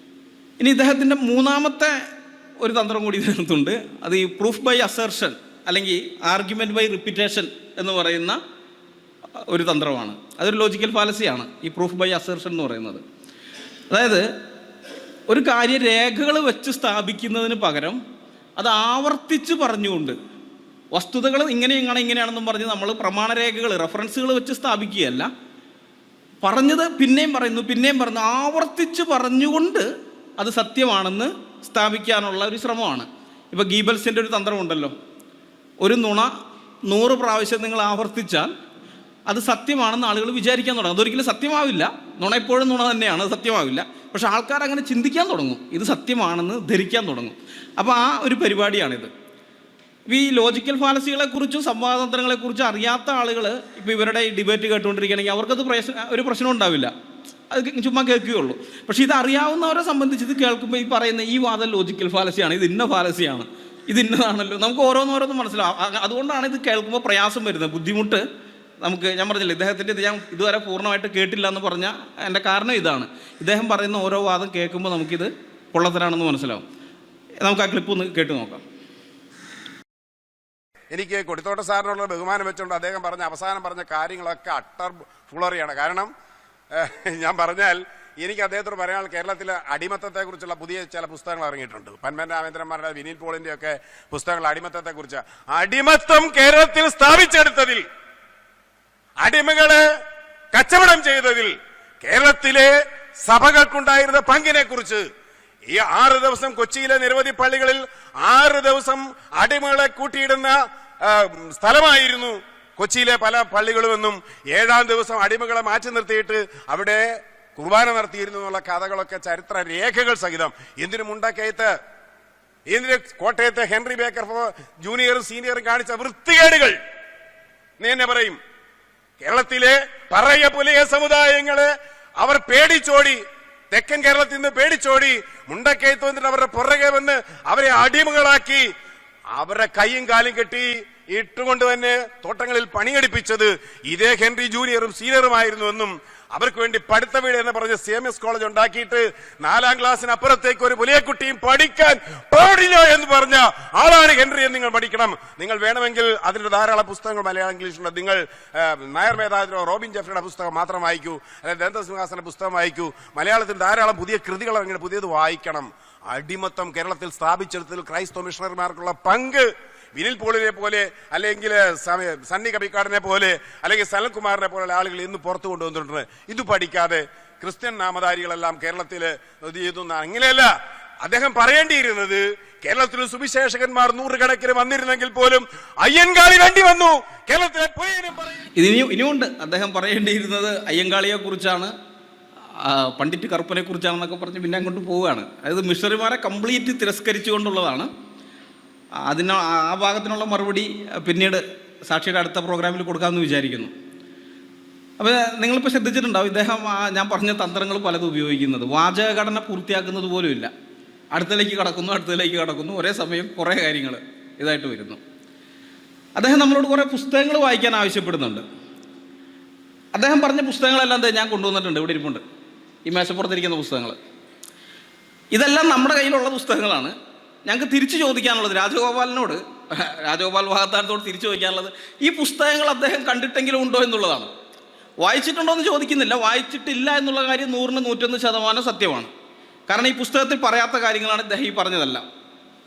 ഇനി ഇദ്ദേഹത്തിൻ്റെ മൂന്നാമത്തെ ഒരു തന്ത്രം കൂടി ഇതിനകത്തുണ്ട്. അത് ഈ പ്രൂഫ് ബൈ അസർഷൻ അല്ലെങ്കിൽ ആർഗ്യുമെൻറ്റ് ബൈ റിപ്പീറ്റേഷൻ എന്ന് പറയുന്ന ഒരു തന്ത്രമാണ്. അതൊരു ലോജിക്കൽ ഫാലസിയാണ് ഈ പ്രൂഫ് ബൈ അസർഷൻ എന്ന് പറയുന്നത്. അതായത് ഒരു കാര്യം രേഖകൾ വെച്ച് സ്ഥാപിക്കുന്നതിന് പകരം അത് ആവർത്തിച്ച് പറഞ്ഞുകൊണ്ട് വസ്തുതകൾ ഇങ്ങനെയാണെന്നും പറഞ്ഞ് നമ്മൾ പ്രമാണരേഖകൾ റെഫറൻസുകൾ വെച്ച് സ്ഥാപിക്കുകയല്ല, പറഞ്ഞത് പിന്നെയും പറയുന്നു ആവർത്തിച്ച് പറഞ്ഞുകൊണ്ട് അത് സത്യമാണെന്ന് സ്ഥാപിക്കാനുള്ള ഒരു ശ്രമമാണ്. ഇപ്പോൾ ഗീബൽസിൻ്റെ ഒരു തന്ത്രമുണ്ടല്ലോ, ഒരു നുണ 100 പ്രാവശ്യം നിങ്ങൾ ആവർത്തിച്ചാൽ അത് സത്യമാണെന്ന് ആളുകൾ വിചാരിക്കാൻ തുടങ്ങും. അതൊരിക്കലും സത്യമാവില്ല, നുണ എപ്പോഴും നുണ തന്നെയാണ്, സത്യമാവില്ല. പക്ഷെ ആൾക്കാർ അങ്ങനെ ചിന്തിക്കാൻ തുടങ്ങും, ഇത് സത്യമാണെന്ന് ധരിക്കാൻ തുടങ്ങും. അപ്പോൾ ആ ഒരു പരിപാടിയാണിത്. ഈ ലോജിക്കൽ ഫാലസികളെക്കുറിച്ചും സംവാദതന്ത്രങ്ങളെക്കുറിച്ചും അറിയാത്ത ആളുകൾ ഇപ്പോൾ ഇവരുടെ ഈ ഡിബേറ്റ് കേട്ടുകൊണ്ടിരിക്കുകയാണെങ്കിൽ അവർക്കത് ഒരു പ്രശ്നം ഉണ്ടാവില്ല, അത് ചുമ്മാ കേൾക്കുകയുള്ളൂ. പക്ഷേ ഇത് അറിയാവുന്നവരെ സംബന്ധിച്ച് ഇത് കേൾക്കുമ്പോൾ ഈ പറയുന്ന ഈ വാദം ലോജിക്കൽ ഫാലസിയാണ്, ഇത് ഇന്ന ഫാലസിയാണ്, ഇത് ഇന്നതാണല്ലോ, നമുക്ക് ഓരോന്നോരോന്നും മനസ്സിലാവും. അതുകൊണ്ടാണ് ഇത് കേൾക്കുമ്പോൾ പ്രയാസം വരുന്നത്, ബുദ്ധിമുട്ട് നമുക്ക്. ഞാൻ പറഞ്ഞില്ല ഇദ്ദേഹത്തിൻ്റെ ഇത് ഞാൻ ഇതുവരെ പൂർണ്ണമായിട്ട് കേട്ടില്ല എന്ന് പറഞ്ഞാൽ എൻ്റെ കാരണം ഇതാണ്. ഇദ്ദേഹം പറയുന്ന ഓരോ വാദം കേൾക്കുമ്പോൾ നമുക്കിത് പൊള്ളത്തരാണെന്ന് മനസ്സിലാവും. നമുക്ക് ആ ക്ലിപ്പ് ഒന്ന് കേട്ട് നോക്കാം. എനിക്ക് കൊടിത്തോട്ട സാറിനുള്ള ബഹുമാനം വെച്ചുകൊണ്ട് അദ്ദേഹം അവസാനം പറഞ്ഞ കാര്യങ്ങളൊക്കെ അട്ടർ ഫുളറിയാണ്. കാരണം ഞാൻ പറഞ്ഞാൽ എനിക്ക് അദ്ദേഹത്തോട് പറയാൻ കേരളത്തിലെ അടിമത്തത്തെക്കുറിച്ചുള്ള പുതിയ ചില പുസ്തകങ്ങൾ ഇറങ്ങിയിട്ടുണ്ട്. പന്മൻ രാമേന്ദ്രന്മാരുടെ, വിനീൽ പോളിന്റെ ഒക്കെ പുസ്തകങ്ങൾ അടിമത്തത്തെക്കുറിച്ച്. അടിമത്തം കേരളത്തിൽ സ്ഥാപിച്ചെടുത്തതിൽ, അടിമകളെ കച്ചവടം ചെയ്തതിൽ കേരളത്തിലെ സഭകൾക്കുണ്ടായിരുന്ന പങ്കിനെ കുറിച്ച് ഈ 6 ദിവസം കൊച്ചിയിലെ നിരവധി പള്ളികളിൽ 6 ദിവസം അടിമകളെ കൂട്ടിയിടുന്ന സ്ഥലമായിരുന്നു കൊച്ചിയിലെ പല പള്ളികളുമെന്നും 7-ാം ദിവസം അടിമകളെ മാറ്റി നിർത്തിയിട്ട് അവിടെ കുർബാന നടത്തിയിരുന്നു എന്നുള്ള കഥകളൊക്കെ ചരിത്ര രേഖകൾ സഹിതം. എന്തിനു മുണ്ടക്കയത്ത്, എന്തിന് കോട്ടയത്തെ ഹെൻറി ബേക്കർ ജൂനിയറും സീനിയറും കാണിച്ച വൃത്തികേടുകൾ നീ എന്നെ പറയും. കേരളത്തിലെ പറയ പുലിയ സമുദായങ്ങളെ അവർ പേടിച്ചോടി, തെക്കൻ കേരളത്തിൽ നിന്ന് പേടിച്ചോടി മുണ്ടക്കയത്ത് വന്നിട്ട് അവരുടെ പുറകെ വന്ന് അവരെ അടിമകളാക്കി അവരുടെ കൈയും കാലും കെട്ടി ഇട്ടുകൊണ്ട് തന്നെ തോട്ടങ്ങളിൽ പണിയെടുപ്പിച്ചത് ഇതേ ഹെൻറി ജൂനിയറും സീനിയറുമായിരുന്നുവെന്നും അവർക്ക് വേണ്ടി പഠിത്ത വീട് എന്ന് പറഞ്ഞ് CMS കോളേജ് ഉണ്ടാക്കിയിട്ട് 4-ാം ക്ലാസ്സിനപ്പുറത്തേക്ക് ഒരു വലിയ കുട്ടിയും പഠിക്കാൻ പാടില്ല എന്ന് പറഞ്ഞ ആളാണ് ഹെൻറി എന്ന് നിങ്ങൾ പഠിക്കണം. നിങ്ങൾ വേണമെങ്കിൽ അതിന്റെ ധാരാളം പുസ്തകങ്ങൾ മലയാളം ഇംഗ്ലീഷിലുള്ള നിങ്ങൾ നായർ മേധാവിയോ റോബിൻ ജെഫ്രിയുടെ പുസ്തകം മാത്രം വായിക്കൂ, അല്ലെങ്കിൽ ദന്തസിംഹാസന്റെ പുസ്തകം വായിക്കൂ. മലയാളത്തിൽ ധാരാളം പുതിയ കൃതികൾ ഇങ്ങനെ പുതിയത് വായിക്കണം. അടിമത്തം കേരളത്തിൽ സ്ഥാപിച്ചെടുത്തതിൽ ക്രൈസ്തവ മിഷണറിമാർക്കുള്ള പങ്ക് വിനിൽ പോളിനെ പോലെ അല്ലെങ്കിൽ സണ്ണി കബിക്കാടിനെ പോലെ അല്ലെങ്കിൽ സലൻകുമാറിനെ പോലെ ആളുകൾ ഇന്ന് പുറത്തു കൊണ്ടുവന്നിട്ടുണ്ട്. ഇത് പഠിക്കാതെ ക്രിസ്ത്യൻ നാമധാരികളെല്ലാം കേരളത്തിൽ ഇത് ചെയ്തു. അങ്ങനെയല്ല, അദ്ദേഹം പറയേണ്ടിയിരുന്നത് കേരളത്തിൽ സുവിശേഷകന്മാർ നൂറുകണക്കിന് വന്നിരുന്നെങ്കിൽ പോലും അയ്യൻകാളി വേണ്ടി വന്നു. കേരളത്തിലെ ഇനിയുണ്ട് അദ്ദേഹം പറയേണ്ടിയിരുന്നത് അയ്യങ്കാളിയെ കുറിച്ചാണ്, പണ്ഡിറ്റ് കറുപ്പനെ കുറിച്ചാണെന്നൊക്കെ പറഞ്ഞ് പിന്നെ അങ്ങോട്ട് പോവുകയാണ്. അതായത് മിഷണറിമാരെ കംപ്ലീറ്റ് തിരസ്കരിച്ചുകൊണ്ടുള്ളതാണ്. ആ ഭാഗത്തിനുള്ള മറുപടി പിന്നീട് സാക്ഷിയുടെ അടുത്ത പ്രോഗ്രാമിൽ കൊടുക്കാമെന്ന് വിചാരിക്കുന്നു. അപ്പോൾ നിങ്ങളിപ്പോൾ ശ്രദ്ധിച്ചിട്ടുണ്ടാവും, ഇദ്ദേഹം ഞാൻ പറഞ്ഞ തന്ത്രങ്ങൾ പലതും ഉപയോഗിക്കുന്നത്. വാചകഘടന പൂർത്തിയാക്കുന്നത് പോലും ഇല്ല. അടുത്തതിലേക്ക് കടക്കുന്നു, ഒരേ സമയം കുറേ കാര്യങ്ങൾ ഇതായിട്ട് വരുന്നു. അദ്ദേഹം നമ്മളോട് കുറേ പുസ്തകങ്ങൾ വായിക്കാൻ ആവശ്യപ്പെടുന്നുണ്ട്. അദ്ദേഹം പറഞ്ഞ പുസ്തകങ്ങളെല്ലാം ഞാൻ കൊണ്ടുവന്നിട്ടുണ്ട്, ഇവിടെ ഇരിപ്പുണ്ട്, ഈ മേശപ്പുറത്തിരിക്കുന്ന പുസ്തകങ്ങൾ. ഇതെല്ലാം നമ്മുടെ കയ്യിലുള്ള പുസ്തകങ്ങളാണ്. ഞങ്ങൾക്ക് തിരിച്ചു ചോദിക്കാനുള്ളത് രാജഗോപാൽ വാഗ്ദാനത്തോട് തിരിച്ചു ചോദിക്കാനുള്ളത്, ഈ പുസ്തകങ്ങൾ അദ്ദേഹം കണ്ടിട്ടെങ്കിലും ഉണ്ടോ എന്നുള്ളതാണ്. വായിച്ചിട്ടുണ്ടോ എന്ന് ചോദിക്കുന്നില്ല. വായിച്ചിട്ടില്ല എന്നുള്ള കാര്യം 100-101% സത്യമാണ്. കാരണം ഈ പുസ്തകത്തിൽ പറയാത്ത കാര്യങ്ങളാണ് ഇദ്ദേഹം ഈ പറഞ്ഞതല്ല.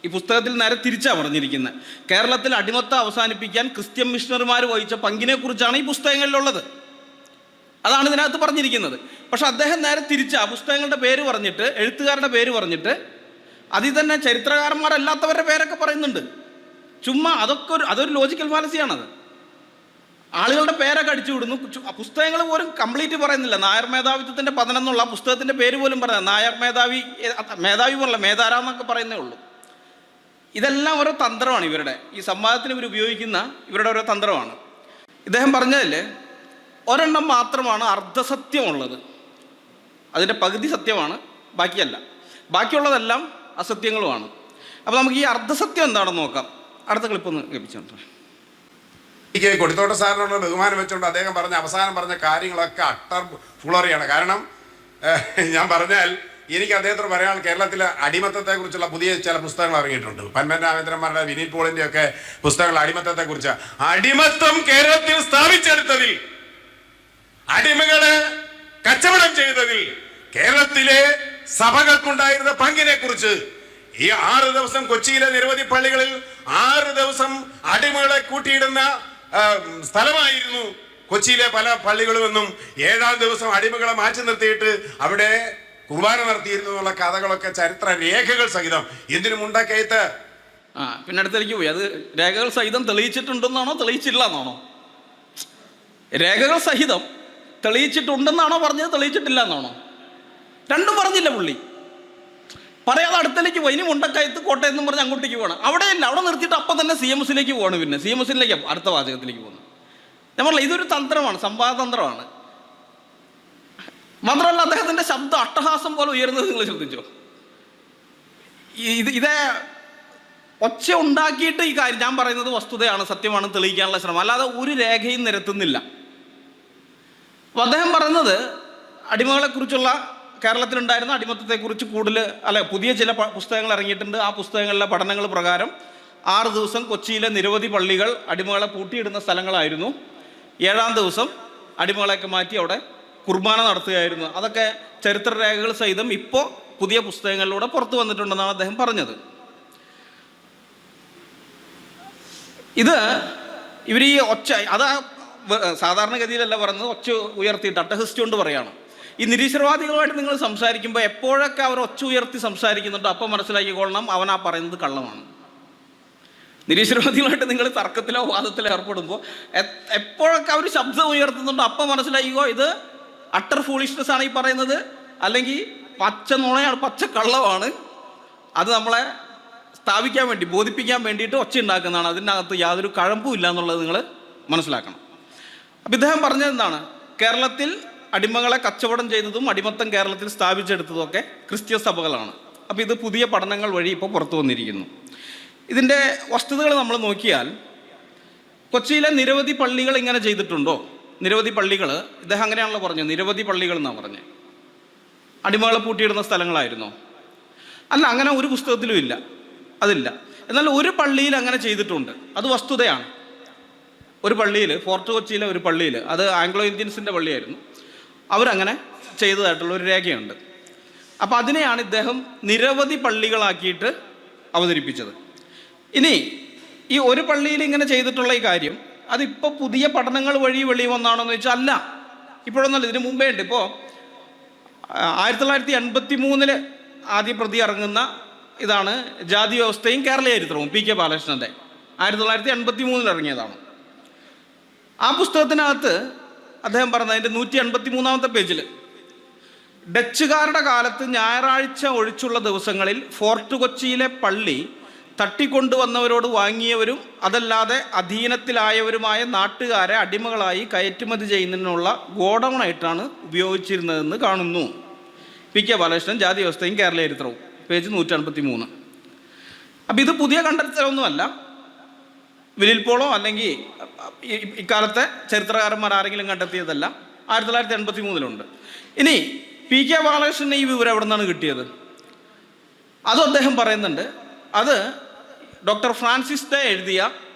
ഈ പുസ്തകത്തിൽ നേരെ തിരിച്ചാണ് പറഞ്ഞിരിക്കുന്നത്. കേരളത്തിൽ അടിമത്തം അവസാനിപ്പിക്കാൻ ക്രിസ്ത്യൻ മിഷണറിമാർ വഹിച്ച പങ്കിനെക്കുറിച്ചാണ് ഈ പുസ്തകങ്ങളിലുള്ളത്. അതാണ് ഇതിനകത്ത് പറഞ്ഞിരിക്കുന്നത്. പക്ഷെ അദ്ദേഹം നേരെ തിരിച്ചാ പുസ്തകങ്ങളുടെ പേര് പറഞ്ഞിട്ട്, എഴുത്തുകാരുടെ പേര് പറഞ്ഞിട്ട്, അതിൽ തന്നെ ചരിത്രകാരന്മാരല്ലാത്തവരുടെ പേരൊക്കെ പറയുന്നുണ്ട്. ചുമ്മാ അതൊരു ലോജിക്കൽ ഫാലസിയാണത്. ആളുകളുടെ പേരൊക്കെ അടിച്ചു വിടുന്നു. പുസ്തകങ്ങൾ പോലും കംപ്ലീറ്റ് പറയുന്നില്ല. നായർ മേധാവിത്വത്തിൻ്റെ പതനം എന്നുള്ള പുസ്തകത്തിൻ്റെ പേര് പോലും പറയാം. നായർ മേധാവി പോലല്ല, മേധാരാന്നൊക്കെ പറയുന്നേ ഉള്ളൂ. ഇതെല്ലാം ഓരോ തന്ത്രമാണ് ഇവരുടെ. ഈ സംവാദത്തിന് ഇവർ ഉപയോഗിക്കുന്ന ഇവരുടെ ഓരോ തന്ത്രമാണ്. ഇദ്ദേഹം പറഞ്ഞതിൽ ഒരെണ്ണം മാത്രമാണ് അർദ്ധസത്യമുള്ളത്. അതിൻ്റെ പകുതി സത്യമാണ്, ബാക്കിയല്ല. ബാക്കിയുള്ളതെല്ലാം അസത്യങ്ങളുമാണ്. അപ്പോൾ നമുക്ക് ഈ അർദ്ധസത്യം എന്താണെന്ന് നോക്കാം. അടുത്ത ക്ലിപ്പൊന്ന് കേൾപ്പിച്ചുകൊണ്ട്. എനിക്ക് കൊടിത്തോട്ട സാറിനുള്ള ബഹുമാനം വെച്ചുകൊണ്ട് അദ്ദേഹം അവസാനം പറഞ്ഞ കാര്യങ്ങളൊക്കെ അട്ടർ ഫുളറിയാണ്. കാരണം ഞാൻ പറഞ്ഞാൽ എനിക്ക് അദ്ദേഹത്തോട് പറയാൻ കേരളത്തിലെ അടിമത്തത്തെക്കുറിച്ചുള്ള പുതിയ ചില പുസ്തകങ്ങൾ ഇറങ്ങിയിട്ടുണ്ട്. പന്മൻ രാമേന്ദ്രന്മാരുടെ, വിനീത് പോളിന്റെ ഒക്കെ പുസ്തകങ്ങൾ അടിമത്തത്തെക്കുറിച്ച്. അടിമത്തം കേരളത്തിൽ സ്ഥാപിച്ചെടുത്തതിൽ, അടിമകളെ കച്ചവടം ചെയ്തതിൽ കേരളത്തിലെ സഭകൾക്കുണ്ടായിരുന്ന പങ്കിനെ കുറിച്ച്, ഈ 6 ദിവസം കൊച്ചിയിലെ നിരവധി പള്ളികളിൽ 6 ദിവസം അടിമകളെ കൂട്ടിയിടുന്ന സ്ഥലമായിരുന്നു കൊച്ചിയിലെ പല പള്ളികളുമെന്നും 7-ാം ദിവസം അടിമകളെ മാറ്റി നിർത്തിയിട്ട് അവിടെ കുർബാന നടത്തിയിരുന്നു എന്നുള്ള കഥകളൊക്കെ ചരിത്ര രേഖകൾ സഹിതം. എന്തിനു മുണ്ടക്കയത്ത് പിന്നെ അടുത്തേക്ക് പോയി. അത് രേഖകൾ സഹിതം തെളിയിച്ചിട്ടുണ്ടെന്നാണോ തെളിയിച്ചില്ല എന്നാണോ? രേഖകൾ സഹിതം തെളിയിച്ചിട്ടുണ്ടെന്നാണോ പറഞ്ഞത്, തെളിയിച്ചിട്ടില്ല എന്നാണോ? രണ്ടും പറഞ്ഞില്ല പുള്ളി. പറയാതെ അടുത്തേക്ക് പോയി. ഇനി മുണ്ടക്കയത്ത് കോട്ടയം എന്നും പറഞ്ഞ് അങ്ങോട്ടേക്ക് പോകണം. അവിടെയല്ല, അവിടെ നിർത്തിയിട്ട് അപ്പം തന്നെ CMSലേക്ക് പോകണം. പിന്നെ CMSലേക്ക് അടുത്ത വാചകത്തിലേക്ക് പോകുന്നു. ഞാൻ പറഞ്ഞില്ല, ഇതൊരു തന്ത്രമാണ്, സംവാദതന്ത്രമാണ്. മാത്രമല്ല അദ്ദേഹത്തിൻ്റെ ശബ്ദം അട്ടഹാസം പോലെ ഉയരുന്നത് നിങ്ങൾ ശ്രദ്ധിച്ചോ? ഇതേ ഒച്ച ഉണ്ടാക്കിയിട്ട് ഈ കാര്യം ഞാൻ പറയുന്നത് വസ്തുതയാണ്, സത്യമാണ് തെളിയിക്കാനുള്ള ശ്രമം, അല്ലാതെ ഒരു രേഖയും നിരത്തുന്നില്ല. അപ്പോൾ അദ്ദേഹം പറയുന്നത് അടിമകളെക്കുറിച്ചുള്ള, കേരളത്തിലുണ്ടായിരുന്ന അടിമത്തത്തെക്കുറിച്ച് പുതിയ ചില പുസ്തകങ്ങൾ ഇറങ്ങിയിട്ടുണ്ട്. ആ പുസ്തകങ്ങളിലെ പഠനങ്ങൾ പ്രകാരം 6 ദിവസം കൊച്ചിയിലെ നിരവധി പള്ളികൾ അടിമകളെ പൂട്ടിയിടുന്ന സ്ഥലങ്ങളായിരുന്നു. 7-ാം ദിവസം അടിമകളെയൊക്കെ മാറ്റി അവിടെ കുർബാന നടത്തുകയായിരുന്നു. അതൊക്കെ ചരിത്രരേഖകൾ സഹിതം ഇപ്പോൾ പുതിയ പുസ്തകങ്ങളിലൂടെ പുറത്തു വന്നിട്ടുണ്ടെന്നാണ് അദ്ദേഹം പറഞ്ഞത്. ഇവർ ഈ ഒച്ച, അതാ സാധാരണഗതിയിലല്ല പറയുന്നത്, ഒച്ച ഉയർത്തിയിട്ട് അട്ടഹസിച്ചുകൊണ്ട് പറയാണ്. ഈ നിരീശ്വരവാദികളുമായിട്ട് നിങ്ങൾ സംസാരിക്കുമ്പോൾ എപ്പോഴൊക്കെ അവർ ഒച്ച ഉയർത്തി സംസാരിക്കുന്നുണ്ടോ അപ്പം മനസ്സിലാക്കിക്കൊള്ളണം അവൻ ആ പറയുന്നത് കള്ളമാണ്. നിരീശ്വരവാദികളുമായിട്ട് നിങ്ങൾ തർക്കത്തിലോ വാദത്തിലോ ഏർപ്പെടുമ്പോൾ എപ്പോഴൊക്കെ അവർ ശബ്ദം ഉയർത്തുന്നുണ്ടോ അപ്പം മനസ്സിലാക്കിക്കോ ഇത് അട്ടർ ഫൂളിഷ്നെസ് ആണ് ഈ പറയുന്നത്, അല്ലെങ്കിൽ പച്ച നുണയാണ്, പച്ച കള്ളമാണ്. അത് നമ്മളെ സ്ഥാപിക്കാൻ വേണ്ടി, ബോധിപ്പിക്കാൻ വേണ്ടിയിട്ട് ഒച്ച ഉണ്ടാക്കുന്നതാണ്. അതിനകത്ത് യാതൊരു കഴമ്പും ഇല്ല എന്നുള്ളത് നിങ്ങൾ മനസ്സിലാക്കണം. അപ്പം ഇദ്ദേഹം പറഞ്ഞത് എന്താണ്? കേരളത്തിൽ അടിമകളെ കച്ചവടം ചെയ്തതും അടിമത്തം കേരളത്തിൽ സ്ഥാപിച്ചെടുത്തതും ഒക്കെ ക്രിസ്ത്യ സഭകളാണ്. അപ്പോൾ ഇത് പുതിയ പഠനങ്ങൾ വഴി ഇപ്പോൾ പുറത്തു വന്നിരിക്കുന്നു. ഇതിൻ്റെ വസ്തുതകൾ നമ്മൾ നോക്കിയാൽ കൊച്ചിയിലെ നിരവധി പള്ളികൾ ഇങ്ങനെ ചെയ്തിട്ടുണ്ടോ? നിരവധി പള്ളികൾ, ഇദ്ദേഹം അങ്ങനെയാണല്ലോ പറഞ്ഞത്, നിരവധി പള്ളികൾ എന്നാണ് പറഞ്ഞത്. അടിമകളെ പൂട്ടിയിടുന്ന സ്ഥലങ്ങളായിരുന്നോ? അല്ല, അങ്ങനെ ഒരു പുസ്തകത്തിലും ഇല്ല, അതില്ല. എന്നാൽ ഒരു പള്ളിയിൽ അങ്ങനെ ചെയ്തിട്ടുണ്ട്, അത് വസ്തുതയാണ്. ഒരു പള്ളിയിൽ, ഫോർട്ട് കൊച്ചിയിലെ ഒരു പള്ളിയിൽ, അത് ആംഗ്ലോ ഇന്ത്യൻസിൻ്റെ പള്ളിയായിരുന്നു, അവരങ്ങനെ ചെയ്തതായിട്ടുള്ള ഒരു രേഖയുണ്ട്. അപ്പോൾ അതിനെയാണ് ഇദ്ദേഹം നിരവധി പള്ളികളാക്കിയിട്ട് അവതരിപ്പിച്ചത്. ഇനി ഈ ഒരു പള്ളിയിൽ ഇങ്ങനെ ചെയ്തിട്ടുള്ള ഈ കാര്യം അതിപ്പോൾ പുതിയ പഠനങ്ങൾ വഴി വെളിയിൽ വന്നാണോ എന്ന് വെച്ചാൽ അല്ല, ഇപ്പോഴൊന്നല്ല, ഇതിന് മുമ്പേ ഉണ്ട്. ഇപ്പോൾ 1983 ആദ്യ പ്രതി ഇറങ്ങുന്ന ഇതാണ് ജാതി വ്യവസ്ഥയും കേരളീയ ചരിത്രവും, പി കെ ബാലകൃഷ്ണൻ്റെ 1983 ഇറങ്ങിയതാണ്. ആ പുസ്തകത്തിനകത്ത് അദ്ദേഹം പറഞ്ഞത് അതിൻ്റെ 183 പേജിൽ, ഡച്ചുകാരുടെ കാലത്ത് ഞായറാഴ്ച ഒഴിച്ചുള്ള ദിവസങ്ങളിൽ ഫോർട്ട് കൊച്ചിയിലെ പള്ളി തട്ടിക്കൊണ്ടുവന്നവരോട് വാങ്ങിയവരും അതല്ലാതെ അധീനത്തിലായവരുമായ നാട്ടുകാരെ അടിമകളായി കയറ്റുമതി ചെയ്യുന്നതിനുള്ള ഗോഡൗണായിട്ടാണ് ഉപയോഗിച്ചിരുന്നതെന്ന് കാണുന്നു. പി കെ ബാലകൃഷ്ണൻ, ജാതി വ്യവസ്ഥയും കേരളീയ ചരിത്രവും, പേജ് 153. അപ്പം ഇത് പുതിയ കണ്ടെത്തലൊന്നുമല്ല, വിലിൽ പോളോ അല്ലെങ്കിൽ ഇക്കാലത്തെ ചരിത്രകാരന്മാർ ആരെങ്കിലും കണ്ടെത്തിയതല്ല, 1983 ഇനി പി കെ ബാലകൃഷ്ണന് ഈ വിവരം എവിടെ നിന്നാണ് കിട്ടിയത്? അതും അദ്ദേഹം പറയുന്നുണ്ട്. അത് ഡോക്ടർ ഫ്രാൻസിസ് ഡേ എഴുതിയ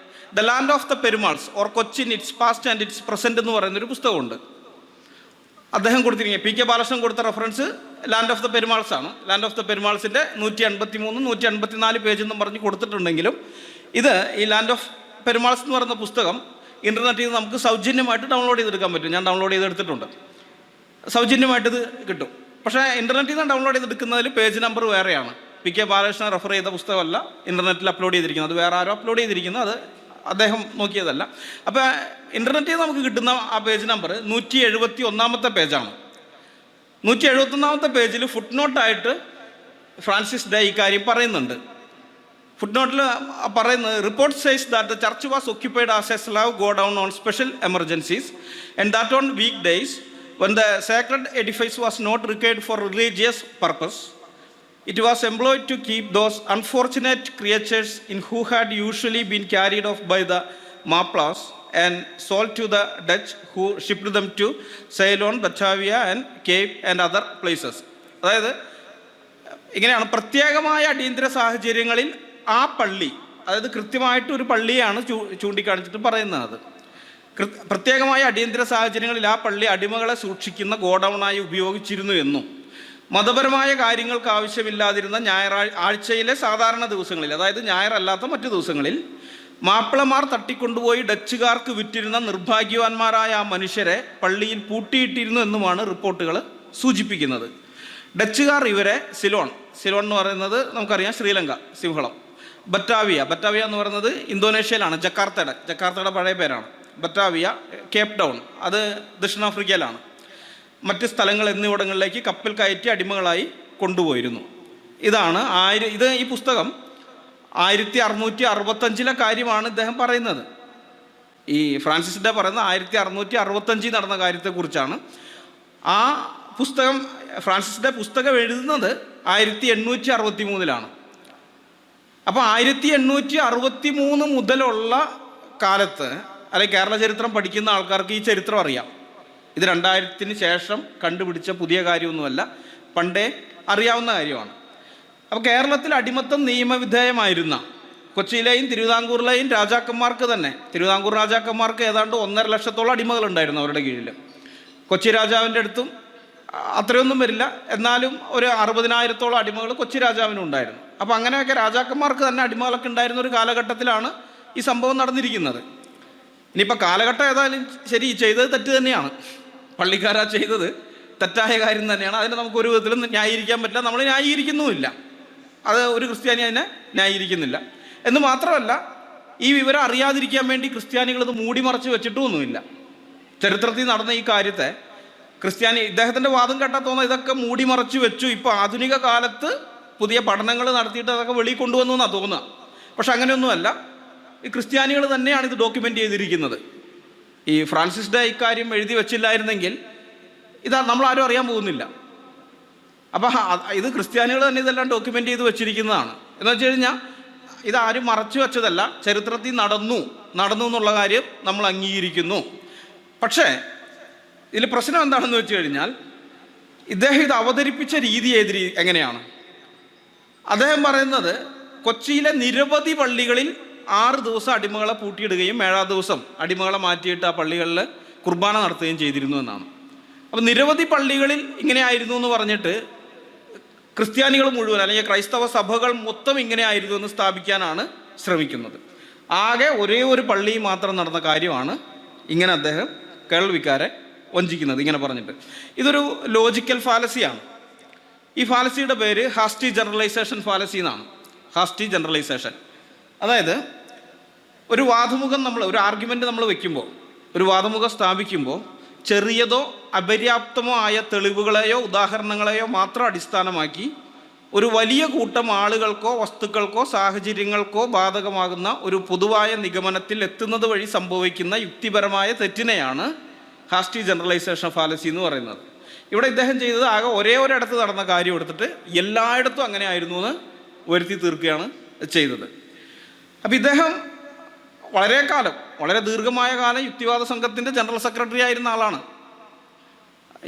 the land of the Perumals or Cochin it's past and it's present എന്ന് പറയുന്നൊരു പുസ്തകമുണ്ട്. അദ്ദേഹം കൊടുത്തിരിക്കുക, പി കെ ബാലകൃഷ്ണൻ കൊടുത്ത reference land of the Perumals ആണ്. ലാൻഡ് ഓഫ് ദ പെരുമാൾസിൻ്റെ 183, 184 പേജ് എന്നും പറഞ്ഞ് കൊടുത്തിട്ടുണ്ടെങ്കിലും ഇത് ഈ ലാൻഡ് ഓഫ് പെരുമാൾസ് എന്ന് പറയുന്ന പുസ്തകം ഇൻ്റർനെറ്റിൽ നിന്ന് നമുക്ക് സൗജന്യമായിട്ട് ഡൗൺലോഡ് ചെയ്തെടുക്കാൻ പറ്റും. ഞാൻ ഡൗൺലോഡ് ചെയ്തെടുത്തിട്ടുണ്ട്, സൗജന്യമായിട്ടിത് കിട്ടും. പക്ഷേ ഇൻ്റർനെറ്റിൽ നിന്ന് ഡൗൺലോഡ് ചെയ്തെടുക്കുന്നതിൽ പേജ് നമ്പർ വേറെയാണ്. പി കെ ബാലകൃഷ്ണൻ റെഫർ ചെയ്ത പുസ്തകമല്ല ഇൻ്റർനെറ്റിൽ അപ്ലോഡ് ചെയ്തിരിക്കുന്നത്, അത് വേറെ ആരോ അപ്ലോഡ് ചെയ്തിരിക്കുന്നത്, അത് അദ്ദേഹം നോക്കിയതല്ല. അപ്പോൾ ഇൻ്റർനെറ്റിൽ നമുക്ക് കിട്ടുന്ന ആ പേജ് നമ്പർ 171 പേജാണ്. 171 പേജിൽ ഫുട് നോട്ടായിട്ട് ഫ്രാൻസിസ് ഡേ ഈ കാര്യം പറയുന്നുണ്ട്. ഫുട് നോട്ടിൽ പറയുന്നത്, report says that the church was occupied as a slave godown on special emergencies and that on week days when the sacred edifice was not required for religious purpose, it was employed to keep those unfortunate creatures in who had usually been carried off by the Maplas and sold to the Dutch who shipped them to Ceylon, Batavia and Cape and other places. അതായത് ഇങ്ങനെയാണ്, പ്രത്യേകമായ അടിയന്തര സാഹചര്യങ്ങളിൽ ആ പള്ളി, അതായത് കൃത്യമായിട്ടൊരു പള്ളിയാണ് ചൂണ്ടിക്കാണിച്ചിട്ട് പറയുന്നത്. പ്രത്യേകമായ അടിയന്തര സാഹചര്യങ്ങളിൽ ആ പള്ളി അടിമകളെ സൂക്ഷിക്കുന്ന ഗോഡൗണായി ഉപയോഗിച്ചിരുന്നു എന്നും മതപരമായ കാര്യങ്ങൾക്ക് ആവശ്യമില്ലാതിരുന്ന ആഴ്ചയിലെ സാധാരണ ദിവസങ്ങളിൽ, അതായത് ഞായറല്ലാത്ത മറ്റു ദിവസങ്ങളിൽ മാപ്പിളമാർ തട്ടിക്കൊണ്ടുപോയി ഡച്ചുകാർക്ക് വിറ്റിരുന്ന നിർഭാഗ്യവാന്മാരായ ആ മനുഷ്യരെ പള്ളിയിൽ പൂട്ടിയിട്ടിരുന്നു എന്നുമാണ് റിപ്പോർട്ടുകൾ സൂചിപ്പിക്കുന്നത്. ഡച്ചുകാർ ഇവരെ സിലോൺ എന്ന് പറയുന്നത് നമുക്കറിയാം, ശ്രീലങ്ക, സിംഹളം, ബറ്റാവിയ എന്ന് പറയുന്നത് ഇന്തോനേഷ്യയിലാണ്, ജക്കാർത്തയുടെ പഴയ പേരാണ്. ബറ്റാവിയ, കേപ്പ് ടൗൺ അത് ദക്ഷിണാഫ്രിക്കയിലാണ്. മറ്റ് സ്ഥലങ്ങൾ എന്നിവിടങ്ങളിലേക്ക് കപ്പൽ കയറ്റി അടിമകളായി കൊണ്ടുപോയിരുന്നു. ഇതാണ് ഈ പുസ്തകം 1665 കാര്യമാണ് ഇദ്ദേഹം പറയുന്നത്. ഈ ഫ്രാൻസിസ് ഡേ പറയുന്നത് 1665 നടന്ന കാര്യത്തെക്കുറിച്ചാണ്. ആ പുസ്തകം, ഫ്രാൻസിസ് ഡേ പുസ്തകം എഴുതുന്നത് 1863 അപ്പോൾ 1863 മുതലുള്ള കാലത്ത്, അല്ലെങ്കിൽ കേരള ചരിത്രം പഠിക്കുന്ന ആൾക്കാർക്ക് ഈ ചരിത്രം അറിയാം. ഇത് 2000-ന് ശേഷം കണ്ടുപിടിച്ച പുതിയ കാര്യമൊന്നുമല്ല, പണ്ടേ അറിയാവുന്ന കാര്യമാണ്. അപ്പോൾ കേരളത്തിൽ അടിമത്തം നിയമവിധേയമായിരുന്ന കൊച്ചിയിലെയും തിരുവിതാംകൂറിലെയും രാജാക്കന്മാർക്ക് തന്നെ, തിരുവിതാംകൂർ രാജാക്കന്മാർക്ക് ഏതാണ്ട് 1.5 ലക്ഷത്തോളം അടിമകളുണ്ടായിരുന്നു അവരുടെ കീഴിൽ. കൊച്ചി രാജാവിൻ്റെ അടുത്തും അത്രയൊന്നും വരില്ല, എന്നാലും ഒരു 60,000-ഓളം അടിമകൾ കൊച്ചി രാജാവിനും ഉണ്ടായിരുന്നു. അപ്പോൾ അങ്ങനെയൊക്കെ രാജാക്കന്മാർക്ക് തന്നെ അടിമകളൊക്കെ ഉണ്ടായിരുന്ന ഒരു കാലഘട്ടത്തിലാണ് ഈ സംഭവം നടന്നിരിക്കുന്നത്. ഇനിയിപ്പോൾ കാലഘട്ടം ഏതായാലും ശരി, ചെയ്തത് തെറ്റ് തന്നെയാണ്, പള്ളിക്കാരാ ചെയ്തത് തെറ്റായ കാര്യം തന്നെയാണ്. അതിനെ നമുക്ക് ഒരു വിധത്തിലും ന്യായീകരിക്കാൻ പറ്റില്ല, നമ്മൾ ന്യായീകരിക്കുന്നുമില്ല, അത് ഒരു ക്രിസ്ത്യാനി അതിനെ ന്യായീകരിക്കുന്നില്ല. എന്ന് മാത്രമല്ല, ഈ വിവരം അറിയാതിരിക്കാൻ വേണ്ടി ക്രിസ്ത്യാനികൾ ഇത് മൂടിമറച്ച് വെച്ചിട്ടൊന്നുമില്ല. ചരിത്രത്തിൽ നടന്ന ഈ കാര്യത്തെ ഇദ്ദേഹത്തിൻ്റെ വാദം കേട്ടാൽ തോന്നുന്നത് ഇതൊക്കെ മൂടിമറച്ച് വെച്ചു, ഇപ്പോൾ ആധുനിക കാലത്ത് പുതിയ പഠനങ്ങൾ നടത്തിയിട്ട് അതൊക്കെ വെളിയിൽ കൊണ്ടുവന്നു എന്നാണ് തോന്നുക. പക്ഷെ അങ്ങനെയൊന്നുമല്ല, ഈ ക്രിസ്ത്യാനികൾ തന്നെയാണ് ഇത് ഡോക്യുമെൻ്റ് ചെയ്തിരിക്കുന്നത്. ഈ ഫ്രാൻസിസ് ഡേ ഇക്കാര്യം എഴുതി വെച്ചില്ലായിരുന്നെങ്കിൽ നമ്മളാരും അറിയാൻ പോകുന്നില്ല. അപ്പോൾ ഇത് ക്രിസ്ത്യാനികൾ തന്നെ ഇതെല്ലാം ഡോക്യുമെൻ്റ് ചെയ്ത് വെച്ചിരിക്കുന്നതാണ്. എന്ന് വെച്ച് കഴിഞ്ഞാൽ ഇതാരും മറച്ചു വെച്ചതല്ല, ചരിത്രത്തിൽ നടന്നു എന്നുള്ള കാര്യം നമ്മൾ അംഗീകരിക്കുന്നു. പക്ഷേ ഇതിൽ പ്രശ്നം എന്താണെന്ന് വെച്ച് കഴിഞ്ഞാൽ, ഇദ്ദേഹം ഇത് അവതരിപ്പിച്ച രീതി എങ്ങനെയാണ്? അദ്ദേഹം പറയുന്നത്, കൊച്ചിയിലെ നിരവധി പള്ളികളിൽ 6 ദിവസം അടിമകളെ പൂട്ടിയിടുകയും 7-ാം ദിവസം അടിമകളെ മാറ്റിയിട്ട് ആ പള്ളികളിൽ കുർബാന നടത്തുകയും ചെയ്തിരുന്നു എന്നാണ്. അപ്പം നിരവധി പള്ളികളിൽ ഇങ്ങനെയായിരുന്നു എന്ന് പറഞ്ഞിട്ട് ക്രിസ്ത്യാനികൾ മുഴുവൻ, അല്ലെങ്കിൽ ക്രൈസ്തവ സഭകൾ മൊത്തം ഇങ്ങനെയായിരുന്നു എന്ന് സ്ഥാപിക്കാനാണ് ശ്രമിക്കുന്നത്. ആകെ ഒരേ ഒരു പള്ളി മാത്രം നടന്ന കാര്യമാണ് ഇങ്ങനെ അദ്ദേഹം കേൾവിക്കാരെ വഞ്ചിക്കുന്നത്, ഇങ്ങനെ പറഞ്ഞിട്ട്. ഇതൊരു ലോജിക്കൽ ഫാലസിയാണ്. ഈ ഫാലസിയുടെ പേര് ഹാസ്റ്റി ജനറലൈസേഷൻ ഫാലസി എന്നാണ്. ഹാസ്റ്റി ജനറലൈസേഷൻ, അതായത് ഒരു ആർഗ്യുമെൻ്റ് നമ്മൾ വെക്കുമ്പോൾ, ഒരു വാദമുഖം സ്ഥാപിക്കുമ്പോൾ ചെറിയതോ അപര്യാപ്തമോ ആയ തെളിവുകളെയോ ഉദാഹരണങ്ങളെയോ മാത്രം അടിസ്ഥാനമാക്കി ഒരു വലിയ കൂട്ടം ആളുകൾക്കോ വസ്തുക്കൾക്കോ സാഹചര്യങ്ങൾക്കോ ബാധകമാകുന്ന ഒരു പൊതുവായ നിഗമനത്തിൽ എത്തുന്നത് വഴി സംഭവിക്കുന്ന യുക്തിപരമായ തെറ്റിനെയാണ് ഹാസ്റ്റി ജനറലൈസേഷൻ ഫാലസി എന്ന് പറയുന്നത്. ഇവിടെ ഇദ്ദേഹം ചെയ്തത് ആകെ ഒരിടത്ത് നടന്ന കാര്യം എടുത്തിട്ട് എല്ലായിടത്തും അങ്ങനെ ആയിരുന്നു എന്ന് വരുത്തി തീർക്കുകയാണ് ചെയ്തത്. അപ്പം ഇദ്ദേഹം വളരെ ദീർഘമായ കാലം യുക്തിവാദ സംഘത്തിൻ്റെ ജനറൽ സെക്രട്ടറി ആയിരുന്ന ആളാണ്.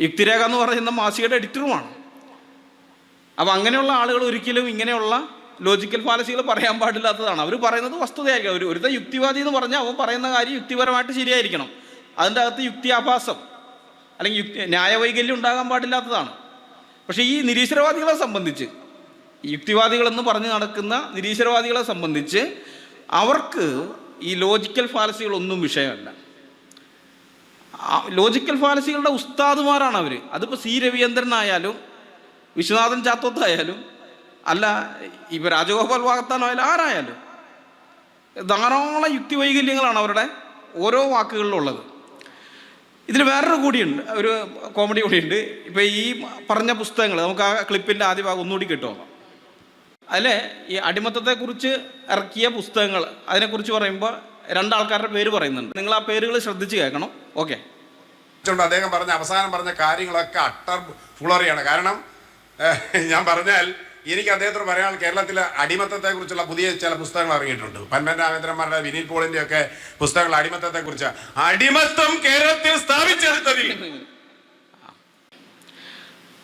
യുക്തിരേഖ എന്ന് പറയുന്ന മാസികയുടെ എഡിറ്ററുമാണ്. അപ്പോൾ അങ്ങനെയുള്ള ആളുകൾ ഒരിക്കലും ഇങ്ങനെയുള്ള ലോജിക്കൽ ഫാലസികൾ പറയാൻ പാടില്ലാത്തതാണ്. അവർ പറയുന്നത് വസ്തുതയായിരിക്കണം. ഒരുത്ത യുക്തിവാദി എന്ന് പറഞ്ഞാൽ അവൻ പറയുന്ന കാര്യം യുക്തിപരമായിട്ട് ശരിയായിരിക്കണം. അതിൻ്റെ അകത്ത് യുക്തിയാഭാസം അല്ലെങ്കിൽ ന്യായവൈകല്യം ഉണ്ടാകാൻ പാടില്ലാത്തതാണ്. പക്ഷേ ഈ നിരീശ്വരവാദികളെ സംബന്ധിച്ച്, യുക്തിവാദികളെന്ന് പറഞ്ഞ് നടക്കുന്ന നിരീശ്വരവാദികളെ സംബന്ധിച്ച് അവർക്ക് ഈ ലോജിക്കൽ ഫാലസികളൊന്നും വിഷയമല്ല. ലോജിക്കൽ ഫാലസികളുടെ ഉസ്താദുമാരാണ് അവർ. അതിപ്പോൾ സി രവീന്ദ്രനായാലും വിശ്വനാഥൻ ചാത്തോത്തായാലും അല്ല ഇപ്പോൾ രാജഗോപാൽ വാഗത്താനായാലും ആരായാലും ധാരാളം യുക്തി വൈകല്യങ്ങളാണ് അവരുടെ ഓരോ വാക്കുകളിലുള്ളത്. ഇതിൽ വേറൊരു കൂടിയുണ്ട്, ഒരു കോമഡി കൂടിയുണ്ട്. ഇപ്പോൾ ഈ പറഞ്ഞ പുസ്തകങ്ങൾ നമുക്ക് ആ ക്ലിപ്പിൻ്റെ ആദ്യ ഭാഗം ഒന്നുകൂടി കിട്ടുമോ? അതിലെ ഈ അടിമത്തത്തെക്കുറിച്ച് ഇറക്കിയ പുസ്തകങ്ങൾ അതിനെക്കുറിച്ച് പറയുമ്പോൾ രണ്ടാൾക്കാരുടെ പേര് പറയുന്നുണ്ട്. നിങ്ങൾ ആ പേരുകൾ ശ്രദ്ധിച്ച് കേൾക്കണം. ഓക്കെ. അദ്ദേഹം അവസാനം പറഞ്ഞ കാര്യങ്ങളൊക്കെ അട്ടർ ഫുളറിയാണ്. കാരണം ഞാൻ പറഞ്ഞാൽ എനിക്ക് അദ്ദേഹത്തോട് പറയാൻ കേരളത്തിലെ അടിമത്തത്തെക്കുറിച്ചുള്ള പുതിയ ചില പുസ്തകങ്ങൾ ഇറങ്ങിയിട്ടുണ്ട്. പന്മൻ രാമേന്ദ്രന്മാരുടെ, വിനീൽ പോളിന്റെ ഒക്കെ പുസ്തകങ്ങൾ അടിമത്തത്തെക്കുറിച്ച്. അടിമത്തം കേരളത്തിൽ സ്ഥാപിച്ചെടുത്തതിൽ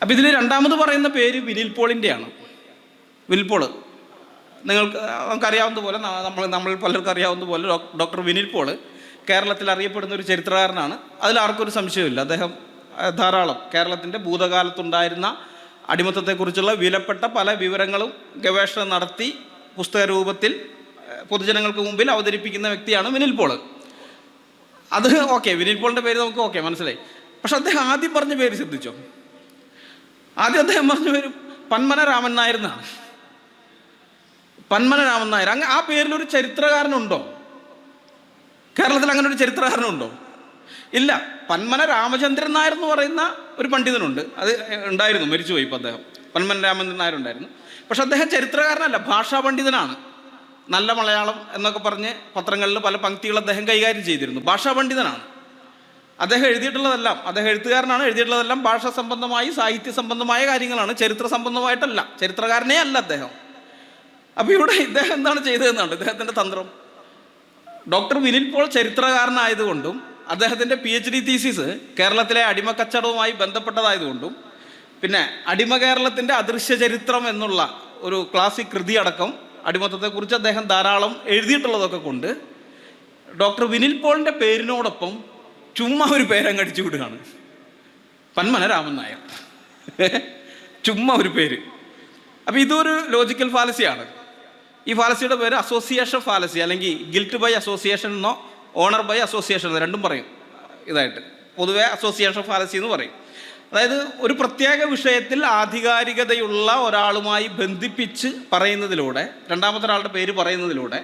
അപ്പം ഇതിൽ രണ്ടാമത് പറയുന്ന പേര് വിനീൽ പോളിൻ്റെയാണ്. വിനീൽ പോൾ നമുക്കറിയാവുന്ന പോലെ, നമ്മൾ പലർക്കും അറിയാവുന്ന പോലെ ഡോക്ടർ വിനീൽ പോൾ കേരളത്തിൽ അറിയപ്പെടുന്ന ഒരു ചരിത്രകാരനാണ്. അതിലാർക്കും ഒരു സംശയമില്ല. അദ്ദേഹം ധാരാളം കേരളത്തിൻ്റെ ഭൂതകാലത്തുണ്ടായിരുന്ന അടിമത്തത്തെക്കുറിച്ചുള്ള വിലപ്പെട്ട പല വിവരങ്ങളും ഗവേഷണം നടത്തി പുസ്തക രൂപത്തിൽ പൊതുജനങ്ങൾക്ക് മുമ്പിൽ അവതരിപ്പിക്കുന്ന വ്യക്തിയാണ് വിനീൽ പോൾ. അത് ഓക്കെ, വിനീൽ പോളിൻ്റെ പേര് നമുക്ക് ഓക്കെ മനസ്സിലായി. പക്ഷെ അദ്ദേഹം ആദ്യം പറഞ്ഞ പേര് ശ്രദ്ധിച്ചോ? ആദ്യം അദ്ദേഹം പറഞ്ഞ പേര് പന്മന രാമൻ നായർ എന്നാണ്. പന്മന രാമൻ നായർ, ആ പേരിലൊരു ചരിത്രകാരനുണ്ടോ? കേരളത്തിൽ അങ്ങനെ ഒരു ചരിത്രകാരനുണ്ടോ? ഇല്ല. പന്മന രാമചന്ദ്രൻ നായർ എന്ന് പറയുന്ന ഒരു പണ്ഡിതനുണ്ട്. അത് ഉണ്ടായിരുന്നു, മരിച്ചുപോയി ഇപ്പോൾ അദ്ദേഹം. പന്മന രാമചന്ദ്രൻ നായർ ഉണ്ടായിരുന്നു. പക്ഷെ അദ്ദേഹം ചരിത്രകാരനല്ല, ഭാഷാ പണ്ഡിതനാണ്. നല്ല മലയാളം എന്നൊക്കെ പറഞ്ഞ് പത്രങ്ങളിൽ പല പങ്ക്തികൾ അദ്ദേഹം കൈകാര്യം ചെയ്തിരുന്നു. ഭാഷാ പണ്ഡിതനാണ്. അദ്ദേഹം എഴുതിയിട്ടുള്ളതെല്ലാം, അദ്ദേഹം എഴുത്തുകാരനാണ്, എഴുതിയിട്ടുള്ളതെല്ലാം ഭാഷാ സംബന്ധമായി സാഹിത്യ സംബന്ധമായ കാര്യങ്ങളാണ്, ചരിത്ര സംബന്ധമായിട്ടല്ല. ചരിത്രകാരനേ അല്ല അദ്ദേഹം. അപ്പോൾ ഇവിടെ ഇദ്ദേഹം എന്താണ് ചെയ്തതെന്നാണ് ഇദ്ദേഹത്തിൻ്റെ തന്ത്രം. ഡോക്ടർ വിനീൽ പോൾ ചരിത്രകാരനായതുകൊണ്ടും അദ്ദേഹത്തിൻ്റെ PhD തീസിസ് കേരളത്തിലെ അടിമക്കച്ചവടവുമായി ബന്ധപ്പെട്ടതായതുകൊണ്ടും പിന്നെ അടിമ കേരളത്തിൻ്റെ അദൃശ്യ ചരിത്രം എന്നുള്ള ഒരു ക്ലാസിക് കൃതി അടക്കം അടിമത്തത്തെക്കുറിച്ച് അദ്ദേഹം ധാരാളം എഴുതിയിട്ടുള്ളതൊക്കെ കൊണ്ട് ഡോക്ടർ വിനീൽ പോളിൻ്റെ പേരിനോടൊപ്പം ചുമ്മാ ഒരു പേരങ്ങടിച്ചു വിടുകയാണ്, പന്മന രാമൻ നായർ. ചുമ്മാ ഒരു പേര്. അപ്പോൾ ഇതൊരു ലോജിക്കൽ ഫാലസിയാണ്. ഈ ഫാലസിയുടെ പേര് അസോസിയേഷൻ ഫാലസി, അല്ലെങ്കിൽ ഗിൽറ്റ് ബൈ അസോസിയേഷൻ എന്നോ ഓണർ ബൈ അസോസിയേഷൻ എന്നോ രണ്ടും പറയും. ഇതായിട്ട് പൊതുവെ അസോസിയേഷൻ ഫാലസി എന്ന് പറയും. അതായത് ഒരു പ്രത്യേക വിഷയത്തിൽ ആധികാരികതയുള്ള ഒരാളുമായി ബന്ധിപ്പിച്ച് പറയുന്നതിലൂടെ, രണ്ടാമത്തെ ഒരാളുടെ പേര് പറയുന്നതിലൂടെ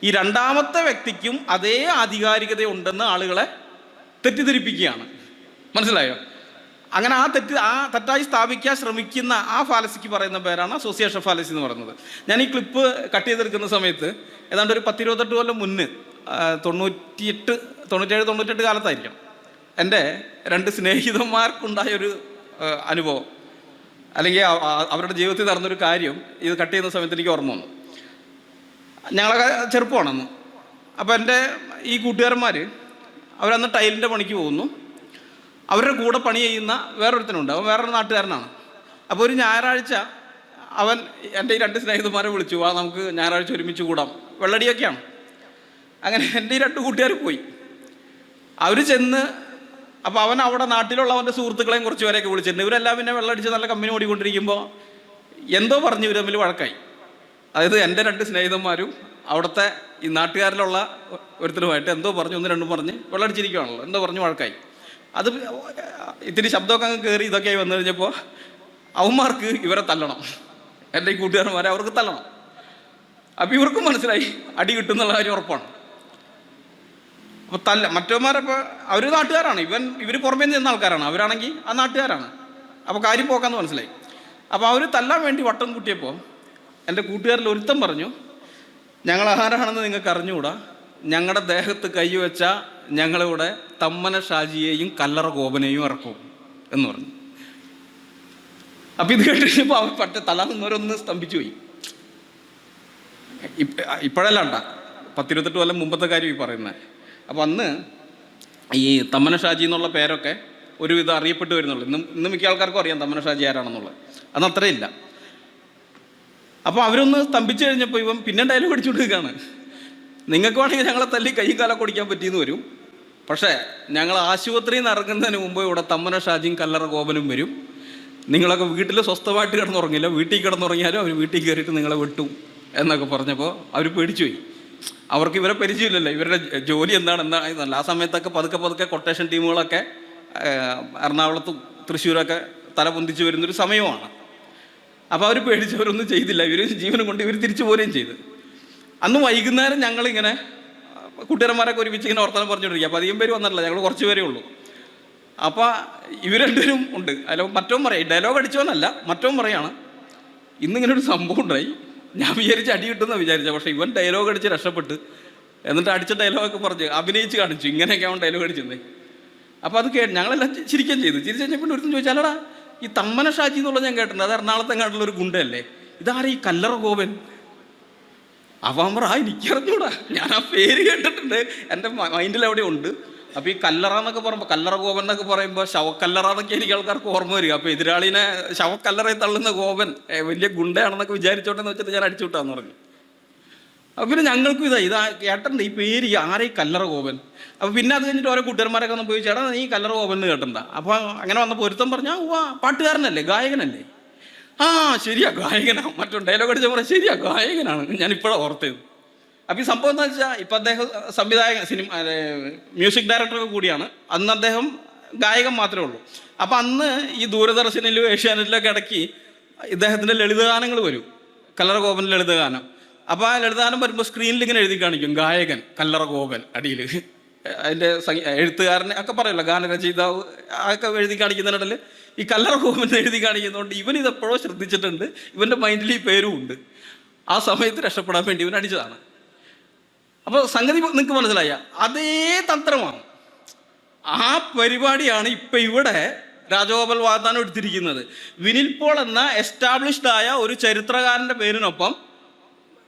ഈ രണ്ടാമത്തെ വ്യക്തിക്കും അതേ ആധികാരികത ഉണ്ടെന്ന് ആളുകളെ തെറ്റിദ്ധരിപ്പിക്കുകയാണ്. മനസ്സിലായോ? അങ്ങനെ ആ തെറ്റായി സ്ഥാപിക്കാൻ ശ്രമിക്കുന്ന ആ ഫാലസിക്ക് പറയുന്ന പേരാണ് അസോസിയേഷൻ ഫാലസി എന്ന് പറയുന്നത്. ഞാൻ ഈ ക്ലിപ്പ് കട്ട് ചെയ്തെടുക്കുന്ന സമയത്ത് ഏതാണ്ട് ഒരു 10-28 കൊല്ലം മുന്നേ, 97-98 കാലത്തായിരിക്കണം, എൻ്റെ 2 സ്നേഹിതന്മാർക്കുണ്ടായൊരു അനുഭവം, അല്ലെങ്കിൽ അവരുടെ ജീവിതത്തിൽ നടന്നൊരു കാര്യം ഇത് കട്ട് ചെയ്യുന്ന സമയത്ത് എനിക്ക് ഓർമ്മ വന്നു. ഞങ്ങളൊക്കെ ചെറുപ്പമാണെന്ന്. അപ്പോൾ എൻ്റെ ഈ കൂട്ടുകാരന്മാർ അവരന്ന് ടൈലിൻ്റെ പണിക്ക് പോകുന്നു. അവരുടെ കൂടെ പണി ചെയ്യുന്ന വേറൊരുത്തനുണ്ട്, അവൻ വേറൊരു നാട്ടുകാരനാണ്. അപ്പോൾ ഒരു ഞായറാഴ്ച അവൻ എൻ്റെ ഈ 2 സ്നേഹിതന്മാരെ വിളിച്ചു, നമുക്ക് ഞായറാഴ്ച ഒരുമിച്ച് കൂടാം, വെള്ളടിയൊക്കെയാണ്. അങ്ങനെ എൻ്റെ ഈ 2 കൂട്ടുകാർ പോയി. അവർ ചെന്ന്, അപ്പോൾ അവൻ അവിടെ നാട്ടിലുള്ള അവൻ്റെ സുഹൃത്തുക്കളെയും കുറച്ച് പേരെയൊക്കെ വിളിച്ചിട്ടുണ്ട്. ഇവരെല്ലാം പിന്നെ വെള്ളടിച്ച് നല്ല കമ്പനി ഓടിക്കൊണ്ടിരിക്കുമ്പോൾ എന്തോ പറഞ്ഞ് ഇവർ തമ്മിൽ വഴക്കായി. അതായത് എൻ്റെ 2 സ്നേഹിതന്മാരും അവിടുത്തെ ഈ നാട്ടുകാരിലുള്ള ഒരുത്തരുമായിട്ട് എന്തോ പറഞ്ഞു, 1-2 പറഞ്ഞ് വെള്ളടിച്ചിരിക്കുകയാണല്ലോ, എന്തോ പറഞ്ഞ് വഴക്കായി. അത് ഇത്തിരി ശബ്ദമൊക്കെ അങ്ങ് കയറി ഇതൊക്കെയായി വന്നു കഴിഞ്ഞപ്പോൾ അവന്മാർക്ക് ഇവരെ തല്ലണം, എൻ്റെ ഈ കൂട്ടുകാരന്മാരെ അവർക്ക് തല്ലണം. അപ്പം ഇവർക്കും മനസ്സിലായി അടി കിട്ടുന്നുള്ള കാര്യം ഉറപ്പാണ്. അപ്പോൾ മറ്റവന്മാരപ്പോൾ അവർ നാട്ടുകാരാണ്, ഇവർ പുറമേ നിന്ന ആൾക്കാരാണ്, അവരാണെങ്കിൽ ആ നാട്ടുകാരാണ്. അപ്പോൾ കാര്യം പോക്കാന്ന് മനസ്സിലായി. അപ്പോൾ അവർ തല്ലാൻ വേണ്ടി വട്ടം കൂട്ടിയപ്പോൾ എൻ്റെ കൂട്ടുകാരിൽ ഒരുത്തം പറഞ്ഞു, ഞങ്ങൾ ആരാണെന്ന് നിങ്ങൾക്ക് അറിഞ്ഞുകൂടാ, ഞങ്ങളുടെ ദേഹത്ത് കൈവച്ച ഞങ്ങളിവിടെ തമ്മന ഷാജിയെയും കല്ലറ ഗോപനെയും ഇറക്കും എന്ന് പറഞ്ഞു. അപ്പം ഇത് കേട്ടിപ്പോൾ അവർ തല നിന്നവരൊന്ന് സ്തംഭിച്ചു പോയി. ഇപ്പോഴല്ല 10-28 കൊല്ലം മുമ്പത്തെ കാര്യം ഈ പറയുന്നത്. അപ്പോൾ അന്ന് ഈ തമ്മന ഷാജി എന്നുള്ള പേരൊക്കെ ഒരുവിധം അറിയപ്പെട്ടു വരുന്നുള്ളൂ. ഇന്ന് മിക്ക ആൾക്കാർക്കും അറിയാം തമ്മന ഷാജി ആരാണെന്നുള്ളത്, അന്ന് അത്രയില്ല. അപ്പോൾ അവരൊന്ന് സ്തംഭിച്ചു കഴിഞ്ഞപ്പോൾ ഇവൻ പിന്നെ ഡയലോഗ് അടിച്ചു കൊടുക്കുകയാണ്, നിങ്ങൾക്ക് വേണമെങ്കിൽ ഞങ്ങളെ തല്ലി കൈയും കാലൊക്കെ ഓടിക്കാൻ പറ്റിയെന്ന് വരും, പക്ഷേ ഞങ്ങൾ ആശുപത്രിയിൽ നിന്ന് ഇറങ്ങുന്നതിന് മുമ്പ് ഇവിടെ തമ്മന ഷാജിയും കല്ലറ ഗോപനും വരും, നിങ്ങളൊക്കെ വീട്ടിൽ സ്വസ്ഥമായിട്ട് കിടന്നുറങ്ങില്ല, വീട്ടിൽ കിടന്നുറങ്ങിയാലും അവർ വീട്ടിൽ കയറിയിട്ട് നിങ്ങളെ വെട്ടും എന്നൊക്കെ പറഞ്ഞപ്പോൾ അവർ പേടിച്ചു പോയി. അവർക്ക് ഇവരെ പരിചയമില്ലല്ലോ, ഇവരുടെ ജോലി എന്താണെന്നല്ല. ആ സമയത്തൊക്കെ പതുക്കെ കൊട്ടേഷൻ ടീമുകളൊക്കെ എറണാകുളത്തും തൃശ്ശൂരൊക്കെ തല പൊന്തിച്ച് വരുന്നൊരു സമയമാണ്. അപ്പോൾ അവർ പേടിച്ചവരൊന്നും ചെയ്തില്ല, ഇവർ ജീവനം കൊണ്ട് ഇവർ തിരിച്ചു പോരുകയും ചെയ്തു. അന്ന് വൈകുന്നേരം ഞങ്ങളിങ്ങനെ കൂട്ടുകാരന്മാരൊക്കെ ഒരുമിച്ച് ഇങ്ങനെ വർത്തമാനം പറഞ്ഞുകൊണ്ടിരിക്കുക. അപ്പോൾ അധികം പേര് വന്നിട്ടില്ല, ഞങ്ങൾ കുറച്ച് പേരേ ഉള്ളൂ. അപ്പോൾ ഇവർ രണ്ടുപേരും ഉണ്ട്. അതിൽ മറ്റവൻ പറയും, ഡയലോഗ് അടിച്ചോന്നല്ല, മറ്റവൻ പറയാണ്, ഇന്നിങ്ങനെ ഒരു സംഭവം ഉണ്ടായി, ഞാൻ വിചാരിച്ച് അടി കിട്ടുമെന്നാണ് വിചാരിച്ചത്, പക്ഷേ ഇവൻ ഡയലോഗ് അടിച്ച് രക്ഷപ്പെട്ട് എന്നിട്ട് അടിച്ച ഡയലോഗൊക്കെ പറഞ്ഞ് അഭിനയിച്ച് കാണിച്ചു, ഇങ്ങനെയൊക്കെ അവൻ ഡയലോഗ് അടിച്ചത്. അപ്പോൾ അത് ഞങ്ങളെല്ലാം ചിരിക്കുകയും ചെയ്തു. ചിരിച്ചു കഴിഞ്ഞപ്പോൾ ഒരുത്തും ചോദിച്ചാലടാ, ഈ തമ്മന ഷാജി എന്നുള്ളത് ഞാൻ കേട്ടിട്ടുണ്ട്, അത് എറണാകുളത്തെങ്ങാട്ടുള്ള ഒരു ഗുണ്ടയല്ലേ, ഇതാരാ ഈ കല്ലറ ഗോപൻ? അവൻ പറ, എനിക്കറിഞ്ഞൂടാ, ഞാൻ ആ പേര് കേട്ടിട്ടുണ്ട്, എൻ്റെ മൈൻഡിൽ അവിടെ ഉണ്ട്. അപ്പോൾ ഈ കല്ലറ എന്നൊക്കെ പറയുമ്പോൾ, കല്ലറ ഗോപൻ എന്നൊക്കെ പറയുമ്പോൾ ശവക്കല്ലറ എന്നൊക്കെ എനിക്ക് ആൾക്കാർക്ക് ഓർമ്മ വരിക. അപ്പോൾ എതിരാളിനെ ശവക്കല്ലറയിൽ തള്ളുന്ന ഗോപൻ വലിയ ഗുണ്ടയാണെന്നൊക്കെ വിചാരിച്ചോട്ടെന്ന് വെച്ചിട്ട് ഞാൻ അടിച്ചു വിട്ടാന്ന് പറഞ്ഞു. അപ്പോൾ പിന്നെ ഞങ്ങൾക്കും ഇതാ കേട്ടിട്ടുണ്ട് ഈ പേര്, ആരെ ഈ കല്ലറ ഗോപൻ. അപ്പോൾ പിന്നെ അത് കഴിഞ്ഞിട്ട് ഓരോ കൂട്ടുകാരന്മാരൊക്കെ ഒന്ന് പോയി, ചേട്ടാ നീ കല്ലറ ഗോപൻ എന്ന് കേട്ടിട്ടുണ്ട? അപ്പോൾ അങ്ങനെ വന്നപ്പോൾ ഒരുത്തം പറഞ്ഞാൽ, പാട്ടുകാരനല്ലേ, ഗായകനല്ലേ? ആ ശരിയാ ഗായകനാണ്. മറ്റോ ഡയലോഗ് അടിച്ച പറയാം, ശരിയാ ഗായകനാണ്, ഞാനിപ്പോഴാണ് ഓർത്തത്. അപ്പോൾ ഈ സംഭവം എന്താ വെച്ചാൽ, ഇപ്പം അദ്ദേഹം സംവിധായകൻ, മ്യൂസിക് ഡയറക്ടറൊക്കെ കൂടിയാണ്. അന്ന് അദ്ദേഹം ഗായകൻ മാത്രമേ ഉള്ളൂ. അപ്പം അന്ന് ഈ ദൂരദർശനിലും ഏഷ്യാനെറ്റിലൊക്കെ ഇടയ്ക്ക് ഇദ്ദേഹത്തിൻ്റെ ലളിതഗാനങ്ങൾ വരും, കല്ലറ ഗോപൻ്റെ ലളിതഗാനം. അപ്പോൾ ആ ലളിതഗാനം വരുമ്പോൾ സ്ക്രീനിൽ ഇങ്ങനെ എഴുതി കാണിക്കും, ഗായകൻ കല്ലറ ഗോപൻ അടിയിൽ. അതിൻ്റെ എഴുത്തുകാരനെ ഒക്കെ പറയുമല്ലോ, ഗാനരചയിതാവ് അതൊക്കെ എഴുതി കാണിക്കുന്നതിനിടയിൽ ഈ കല്ലറ ഗോപൻ എഴുതി കാണിക്കുന്നതുകൊണ്ട് ഇവൻ ഇതെപ്പോഴോ ശ്രദ്ധിച്ചിട്ടുണ്ട്, ഇവൻ്റെ മൈൻഡിൽ ഈ പേരും ഉണ്ട്. ആ സമയത്ത് രക്ഷപ്പെടാൻ വേണ്ടി ഇവൻ അടിച്ചതാണ്. അപ്പോൾ സംഗതി നിങ്ങൾക്ക് മനസ്സിലായ അതേ തന്ത്രമാണ്. ആ പരിപാടിയാണ് ഇപ്പം ഇവിടെ രാജഗോപാൽ വാഗ്ദാനം എടുത്തിരിക്കുന്നത്. വിനിൽ പോൾ എന്ന എസ്റ്റാബ്ലിഷ്ഡ് ആയ ഒരു ചരിത്രകാരൻ്റെ പേരിനൊപ്പം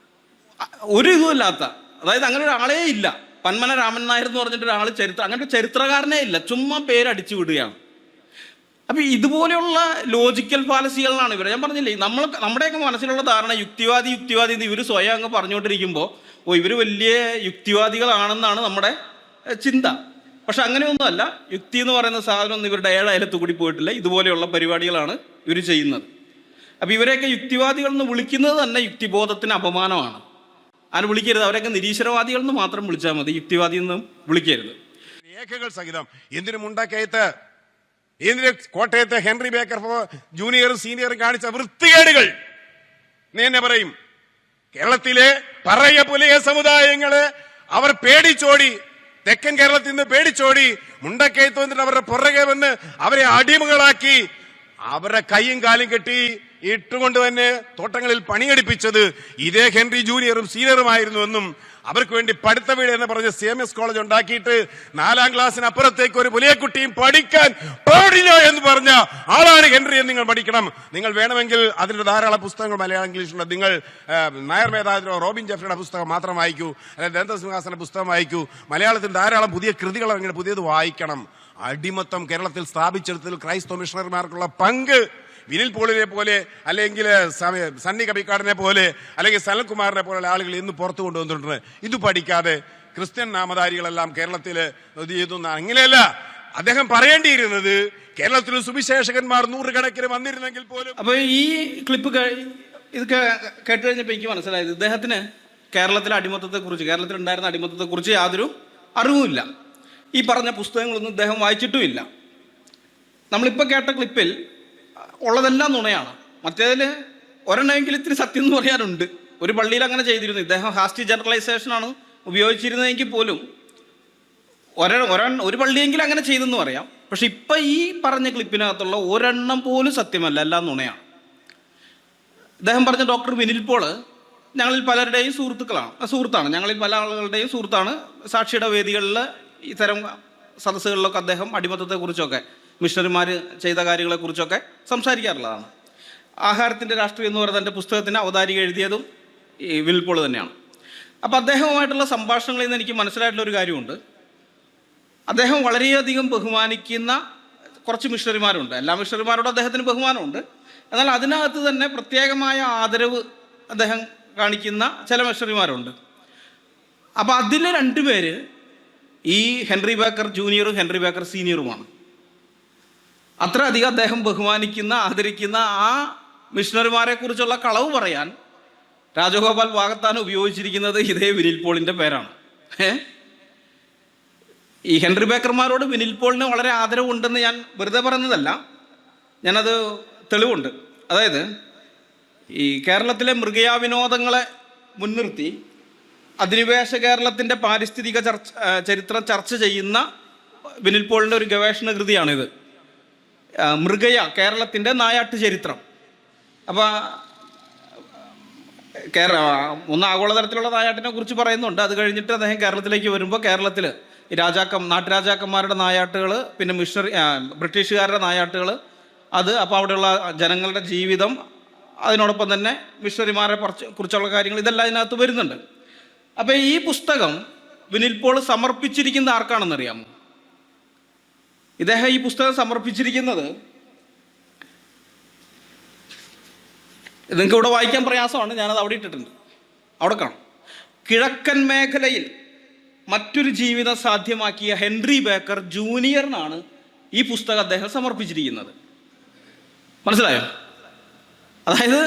ഒരു ഇതുമില്ലാത്ത, അതായത് അങ്ങനെ ഒരാളേ ഇല്ല, പന്മന രാമൻ നായർ എന്ന് പറഞ്ഞിട്ട് ഒരാൾ അങ്ങനത്തെ ചരിത്രകാരനേ ഇല്ല, ചുമ്മാ പേരടിച്ചു വിടുകയാണ്. അപ്പം ഇതുപോലെയുള്ള ലോജിക്കൽ ഫാലസികളാണ് ഇവർ. ഞാൻ പറഞ്ഞില്ലേ, നമ്മുടെയൊക്കെ മനസ്സിലുള്ള ധാരണ യുക്തിവാദി എന്ന് ഇവർ സ്വയം അങ്ങ് പറഞ്ഞുകൊണ്ടിരിക്കുമ്പോൾ ഇവർ വലിയ യുക്തിവാദികളാണെന്നാണ് നമ്മുടെ ചിന്ത. പക്ഷെ അങ്ങനെയൊന്നുമല്ല. യുക്തി എന്ന് പറയുന്ന സാധനമൊന്നും ഇവരുടെ അയലത്ത് കൂടി പോയിട്ടില്ല. ഇതുപോലെയുള്ള പരിപാടികളാണ് ഇവർ ചെയ്യുന്നത്. അപ്പോൾ ഇവരെയൊക്കെ യുക്തിവാദികൾ എന്ന് വിളിക്കുന്നത് തന്നെ യുക്തിബോധത്തിന് അപമാനമാണ്. അതിന് വിളിക്കരുത്. അവരൊക്കെ നിരീശ്വരവാദികൾ എന്ന് മാത്രം വിളിച്ചാൽ മതി, യുക്തിവാദി എന്നും വിളിക്കരുത്. രേഖകൾ സഹിതം എന്തിനു മുണ്ടക്കയത്ത്, എന്തിന് കോട്ടയത്തെ ഹെൻറി ബേക്കർ ജൂനിയറും സീനിയറും കാണിച്ച വൃത്തികേടുകൾ നീ എന്നെ പറയും. കേരളത്തിലെ പറയ പുലയ സമുദായങ്ങള് അവർ പേടിച്ചോടി, തെക്കൻ കേരളത്തിൽ നിന്ന് പേടിച്ചോടി മുണ്ടക്കയത്ത് വന്നിട്ട് അവരുടെ പുറകെ വന്ന് അവരെ അടിമകളാക്കി, അവരുടെ കൈയും കാലും കെട്ടി ഇട്ടുകൊണ്ട് തന്നെ തോട്ടങ്ങളിൽ പണിയെടുപ്പിച്ചത് ഇതേ ഹെൻറി ജൂനിയറും സീനിയറുമായിരുന്നു എന്നും അവർക്ക് വേണ്ടി പഠിത്ത വീട് എന്ന് പറഞ്ഞ് CMS കോളേജ് ഉണ്ടാക്കിയിട്ട് 4ാം ക്ലാസ്സിന് അപ്പുറത്തേക്ക് ഒരു പുലിയക്കുട്ടിയും പഠിക്കാൻ പാടില്ല എന്ന് പറഞ്ഞ ആളാണ് ഹെൻറി എന്ന് നിങ്ങൾ പഠിക്കണം. നിങ്ങൾ വേണമെങ്കിൽ അതിന്റെ ധാരാളം പുസ്തകങ്ങൾ മലയാളം ഇംഗ്ലീഷുണ്ട്. നിങ്ങൾ നായർ മേധാവിയോ റോബിൻ ജെഫ്രിയുടെ പുസ്തകം മാത്രം വായിക്കൂ, അല്ലെങ്കിൽ ദന്തസിംഹാസന്റെ പുസ്തകം വായിക്കൂ. മലയാളത്തിൽ ധാരാളം പുതിയ കൃതികൾ ഇറങ്ങി, പുതിയത് വായിക്കണം. അടിമത്തം കേരളത്തിൽ സ്ഥാപിച്ചെടുത്തതിൽ ക്രൈസ്തവ മിഷണറിമാർക്കുള്ള പങ്ക് വിനിൽ പോളിനെ പോലെ, അല്ലെങ്കിൽ സണ്ണി കബിക്കാടിനെ പോലെ, അല്ലെങ്കിൽ സനൽകുമാറിനെ പോലുള്ള ആളുകൾ ഇന്ന് പുറത്തു കൊണ്ടുവന്നിട്ടുണ്ട്. ഇത് പഠിക്കാതെ ക്രിസ്ത്യൻ നാമധാരികളെല്ലാം കേരളത്തില് ചെയ്യുന്ന അങ്ങനെയല്ല. അദ്ദേഹം പറയേണ്ടിയിരുന്നത് കേരളത്തിൽ സുവിശേഷകന്മാർ 100 കണക്കിന് വന്നിരുന്നെങ്കിൽ പോലും. അപ്പൊ ഈ ക്ലിപ്പ് ഇത് കേട്ട് കഴിഞ്ഞപ്പോൾ എനിക്ക് മനസ്സിലായത്, ഇദ്ദേഹത്തിന് കേരളത്തിലെ അടിമത്തത്തെക്കുറിച്ച്, കേരളത്തിലുണ്ടായിരുന്ന അടിമത്തത്തെക്കുറിച്ച് യാതൊരു അറിവുമില്ല. ഈ പറഞ്ഞ പുസ്തകങ്ങളൊന്നും ഇദ്ദേഹം വായിച്ചിട്ടുമില്ല. നമ്മളിപ്പോൾ കേട്ട ക്ലിപ്പിൽ ഉള്ളതെല്ലാം നുണയാണ്. മറ്റേതിൽ ഒരെണ്ണമെങ്കിലും ഇത്തിരി സത്യം എന്ന് പറയാനുണ്ട്. ഒരു പള്ളിയിൽ അങ്ങനെ ചെയ്തിരുന്നു. ഇദ്ദേഹം ഹാസ്റ്റി ജനറലൈസേഷനാണ് ഉപയോഗിച്ചിരുന്നതെങ്കിൽ പോലും ഒരു പള്ളിയെങ്കിലും അങ്ങനെ ചെയ്തെന്ന് പറയാം. പക്ഷെ ഇപ്പം ഈ പറഞ്ഞ ക്ലിപ്പിനകത്തുള്ള ഒരെണ്ണം പോലും സത്യമല്ല, എല്ലാം നുണയാണ്. ഇദ്ദേഹം പറഞ്ഞ ഡോക്ടർ വിനിൽ പോൾ ഞങ്ങളിൽ പലരുടെയും സുഹൃത്താണ്. ഞങ്ങളിൽ പല ആളുകളുടെയും സുഹൃത്താണ്. സാക്ഷിയുടെ വേദികളിൽ ഇത്തരം സദസ്സുകളിലൊക്കെ അദ്ദേഹം അടിമത്തത്തെക്കുറിച്ചൊക്കെ മിഷണറിമാർ ചെയ്ത കാര്യങ്ങളെക്കുറിച്ചൊക്കെ സംസാരിക്കാറുള്ളതാണ്. ആഹാരത്തിൻ്റെ രാഷ്ട്രീയം എന്ന് പറയുന്ന എൻ്റെ പുസ്തകത്തിന് അവതാരിക എഴുതിയതും ഈ വിനിൽ പോൾ തന്നെയാണ്. അപ്പോൾ അദ്ദേഹവുമായിട്ടുള്ള സംഭാഷണങ്ങളിൽ നിന്ന് എനിക്ക് മനസ്സിലായിട്ടുള്ളൊരു കാര്യമുണ്ട്. അദ്ദേഹം വളരെയധികം ബഹുമാനിക്കുന്ന കുറച്ച് മിഷണറിമാരുണ്ട്. എല്ലാ മിഷണറിമാരോടും അദ്ദേഹത്തിന് ബഹുമാനമുണ്ട്. എന്നാൽ അതിനകത്ത് തന്നെ പ്രത്യേകമായ ആദരവ് അദ്ദേഹം കാണിക്കുന്ന ചില മിഷണറിമാരുണ്ട്. അപ്പോൾ അതിൽ രണ്ടുപേര് ഈ ഹെൻറി ബേക്കർ ജൂനിയറും ഹെൻറി ബേക്കർ സീനിയറുമാണ്. അത്ര അധികം അദ്ദേഹം ബഹുമാനിക്കുന്ന ആദരിക്കുന്ന ആ മിഷണറിമാരെ കുറിച്ചുള്ള കളവ് പറയാൻ രാജഗോപാൽ വാകത്താൻ ഉപയോഗിച്ചിരിക്കുന്നത് ഇതേ വിനിൽ പോളിൻ്റെ പേരാണ്. ഈ ഹെൻറി ബേക്കർമാരോട് വിനിൽ പോളിന് വളരെ ആദരവുണ്ടെന്ന് ഞാൻ വെറുതെ പറയുന്നതല്ല, ഞാനത് തെളിവുണ്ട്. അതായത് ഈ കേരളത്തിലെ മൃഗയാവിനോദങ്ങളെ മുൻനിർത്തി അധിനിവേശ കേരളത്തിൻ്റെ പാരിസ്ഥിതിക ചരിത്രം ചർച്ച ചെയ്യുന്ന വിനിൽ പോളിൻ്റെ ഒരു ഗവേഷണ കൃതിയാണിത്. കേരളത്തിൻ്റെ നായാട്ട് ചരിത്രം. അപ്പോൾ ഒന്ന് ആഗോളതലത്തിലുള്ള നായാട്ടിനെ കുറിച്ച് പറയുന്നുണ്ട്. അത് കഴിഞ്ഞിട്ട് അദ്ദേഹം കേരളത്തിലേക്ക് വരുമ്പോൾ കേരളത്തിൽ നാട്ടുരാജാക്കന്മാരുടെ നായാട്ടുകൾ, പിന്നെ ബ്രിട്ടീഷുകാരുടെ നായാട്ടുകൾ, അപ്പോൾ അവിടെയുള്ള ജനങ്ങളുടെ ജീവിതം, അതിനോടൊപ്പം തന്നെ മിഷണറിമാരെ കുറിച്ചുള്ള കാര്യങ്ങൾ, ഇതെല്ലാം ഇതിനകത്ത് വരുന്നുണ്ട്. അപ്പോൾ ഈ പുസ്തകം വിനിൽ പോൾ സമർപ്പിച്ചിരിക്കുന്ന ആർക്കാണെന്നറിയാമോ? ഇദ്ദേഹം ഈ പുസ്തകം സമർപ്പിച്ചിരിക്കുന്നത്, നിങ്ങൾക്ക് ഇവിടെ വായിക്കാൻ പ്രയാസമാണ്, ഞാനത് അവിടെ ഇട്ടിട്ടുണ്ട്, അവിടെ കാണും. കിഴക്കൻ മേഖലയിൽ മറ്റൊരു ജീവിതം സാധ്യമാക്കിയ ഹെൻറി ബേക്കർ ജൂനിയറിനാണ് ഈ പുസ്തകം അദ്ദേഹം സമർപ്പിച്ചിരിക്കുന്നത്. മനസ്സിലായോ? അതായത്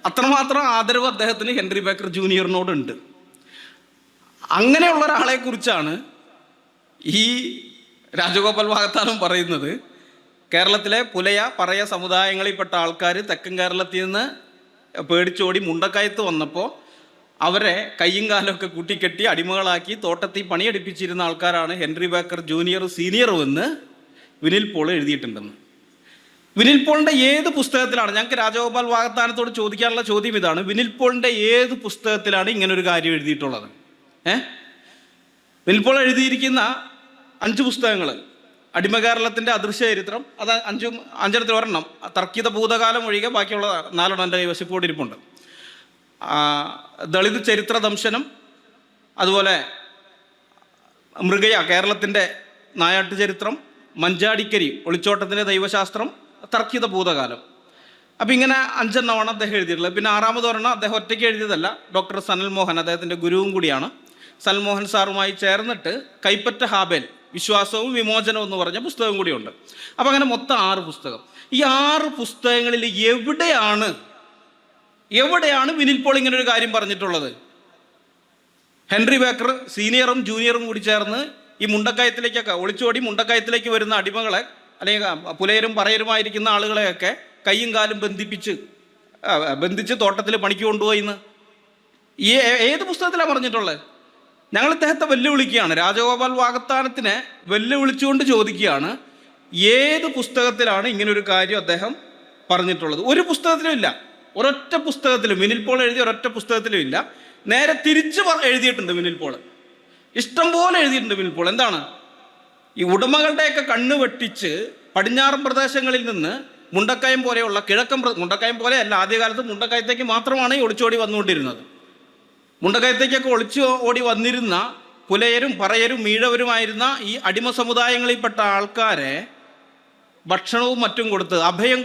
അത്രമാത്രം ആദരവ് അദ്ദേഹത്തിന് ഹെൻറി ബേക്കർ ജൂനിയറിനോടുണ്ട്. അങ്ങനെയുള്ള ഒരാളെ കുറിച്ചാണ് ഈ രാജഗോപാൽ വാകത്താനം പറയുന്നത്. കേരളത്തിലെ പറയ സമുദായങ്ങളിൽപ്പെട്ട ആൾക്കാർ തെക്കൻ കേരളത്തിൽ നിന്ന് പേടിച്ചോടി മുണ്ടക്കയത്ത് വന്നപ്പോൾ അവരെ കയ്യും കാലമൊക്കെ കൂട്ടിക്കെട്ടി അടിമകളാക്കി തോട്ടത്തിൽ പണിയെടുപ്പിച്ചിരുന്ന ആൾക്കാരാണ് ഹെൻറി ബേക്കർ ജൂനിയറും സീനിയറും എന്ന് വിനിൽ പോൾ എഴുതിയിട്ടുണ്ടെന്ന്. വിനിൽ പോളിൻ്റെ ഏത് പുസ്തകത്തിലാണ്, ഞങ്ങൾക്ക് രാജഗോപാൽ വാകത്താനത്തോട് ചോദിക്കാനുള്ള ചോദ്യം ഇതാണ്, വിനിൽ പോളിൻ്റെ ഏത് പുസ്തകത്തിലാണ് ഇങ്ങനൊരു കാര്യം എഴുതിയിട്ടുള്ളത്? വിനിൽ പോൾ എഴുതിയിരിക്കുന്ന 5 പുസ്തകങ്ങൾ, അടിമകേരളത്തിൻ്റെ അദൃശ്യ ചരിത്രം, അത് അഞ്ചെണ്ണത്തിൽ ഒരെണ്ണം, തർക്കിത ഭൂതകാലം ഒഴികെ ബാക്കിയുള്ള 4 എൻ്റെ കൈവശപ്പോടെ ഇരിപ്പുണ്ട്. ദളിത് ചരിത്ര ദംശനം, അതുപോലെ കേരളത്തിൻ്റെ നായാട്ട് ചരിത്രം, മഞ്ചാടിക്കരി ഒളിച്ചോട്ടത്തിൻ്റെ ദൈവശാസ്ത്രം, തർക്കിത ഭൂതകാലം. അപ്പം ഇങ്ങനെ 5 എണ്ണമാണ് അദ്ദേഹം എഴുതിയിട്ടുള്ളത്. പിന്നെ 6ാമത് ഒരെണ്ണം അദ്ദേഹം ഒറ്റയ്ക്ക് എഴുതിയതല്ല, ഡോക്ടർ സനൽ മോഹൻ അദ്ദേഹത്തിൻ്റെ ഗുരുവും കൂടിയാണ്. സനൽ മോഹൻ സാറുമായി ചേർന്നിട്ട് കൈപ്പറ്റ ഹാബേൽ വിശ്വാസവും വിമോചനവും എന്ന് പറഞ്ഞ പുസ്തകം കൂടിയുണ്ട്. അപ്പം അങ്ങനെ മൊത്തം 6 പുസ്തകം. ഈ 6 പുസ്തകങ്ങളിൽ എവിടെയാണ് വിനിൽ പോൾ ഇങ്ങനെ ഒരു കാര്യം പറഞ്ഞിട്ടുള്ളത്? ഹെൻറി ബേക്കർ സീനിയറും ജൂനിയറും കൂടി ചേർന്ന് ഈ മുണ്ടക്കയത്തിലേക്കൊക്കെ ഒളിച്ചോടി മുണ്ടക്കയത്തിലേക്ക് വരുന്ന അടിമകളെ, അല്ലെങ്കിൽ പുലയരും പറയരുമായിരിക്കുന്ന ആളുകളെയൊക്കെ കയ്യും കാലും ബന്ധിച്ച് തോട്ടത്തിൽ പണിക്ക് കൊണ്ടുപോയിന്ന് ഏത് പുസ്തകത്തിലാണ് പറഞ്ഞിട്ടുള്ളത്? ഞങ്ങൾ ഇദ്ദേഹത്തെ വെല്ലുവിളിക്കുകയാണ്, രാജഗോപാൽ വാകത്താനത്തിനെ വെല്ലുവിളിച്ചുകൊണ്ട് ചോദിക്കുകയാണ്, ഏത് പുസ്തകത്തിലാണ് ഇങ്ങനൊരു കാര്യം അദ്ദേഹം പറഞ്ഞിട്ടുള്ളത്? ഒരു പുസ്തകത്തിലും ഇല്ല, ഒരൊറ്റ പുസ്തകത്തിലും വിനിൽ പോൾ എഴുതിയ ഒരൊറ്റ പുസ്തകത്തിലും ഇല്ല. നേരെ തിരിച്ച് എഴുതിയിട്ടുണ്ട് വിനിൽ പോൾ, ഇഷ്ടം പോലെ എഴുതിയിട്ടുണ്ട് വിനിൽ പോൾ. എന്താണ്? ഈ ഉടമകളുടെയൊക്കെ കണ്ണ് വെട്ടിച്ച് പടിഞ്ഞാറൻ പ്രദേശങ്ങളിൽ നിന്ന് മുണ്ടക്കയം പോലെയുള്ള മുണ്ടക്കയം പോലെ അല്ല, ആദ്യകാലത്ത് മുണ്ടക്കയത്തേക്ക് മാത്രമാണ് ഈ ഒളിച്ചോടി വന്നുകൊണ്ടിരുന്നത്. മുണ്ടക്കയത്തേക്കൊക്കെ ഒളിച്ചു ഓടി വന്നിരുന്ന പുലയരും പറയരും മീഴവരുമായിരുന്ന ഈ അടിമ സമുദായങ്ങളിൽപ്പെട്ട ആൾക്കാരെ ഭക്ഷണവും മറ്റും കൊടുത്ത് അഭയം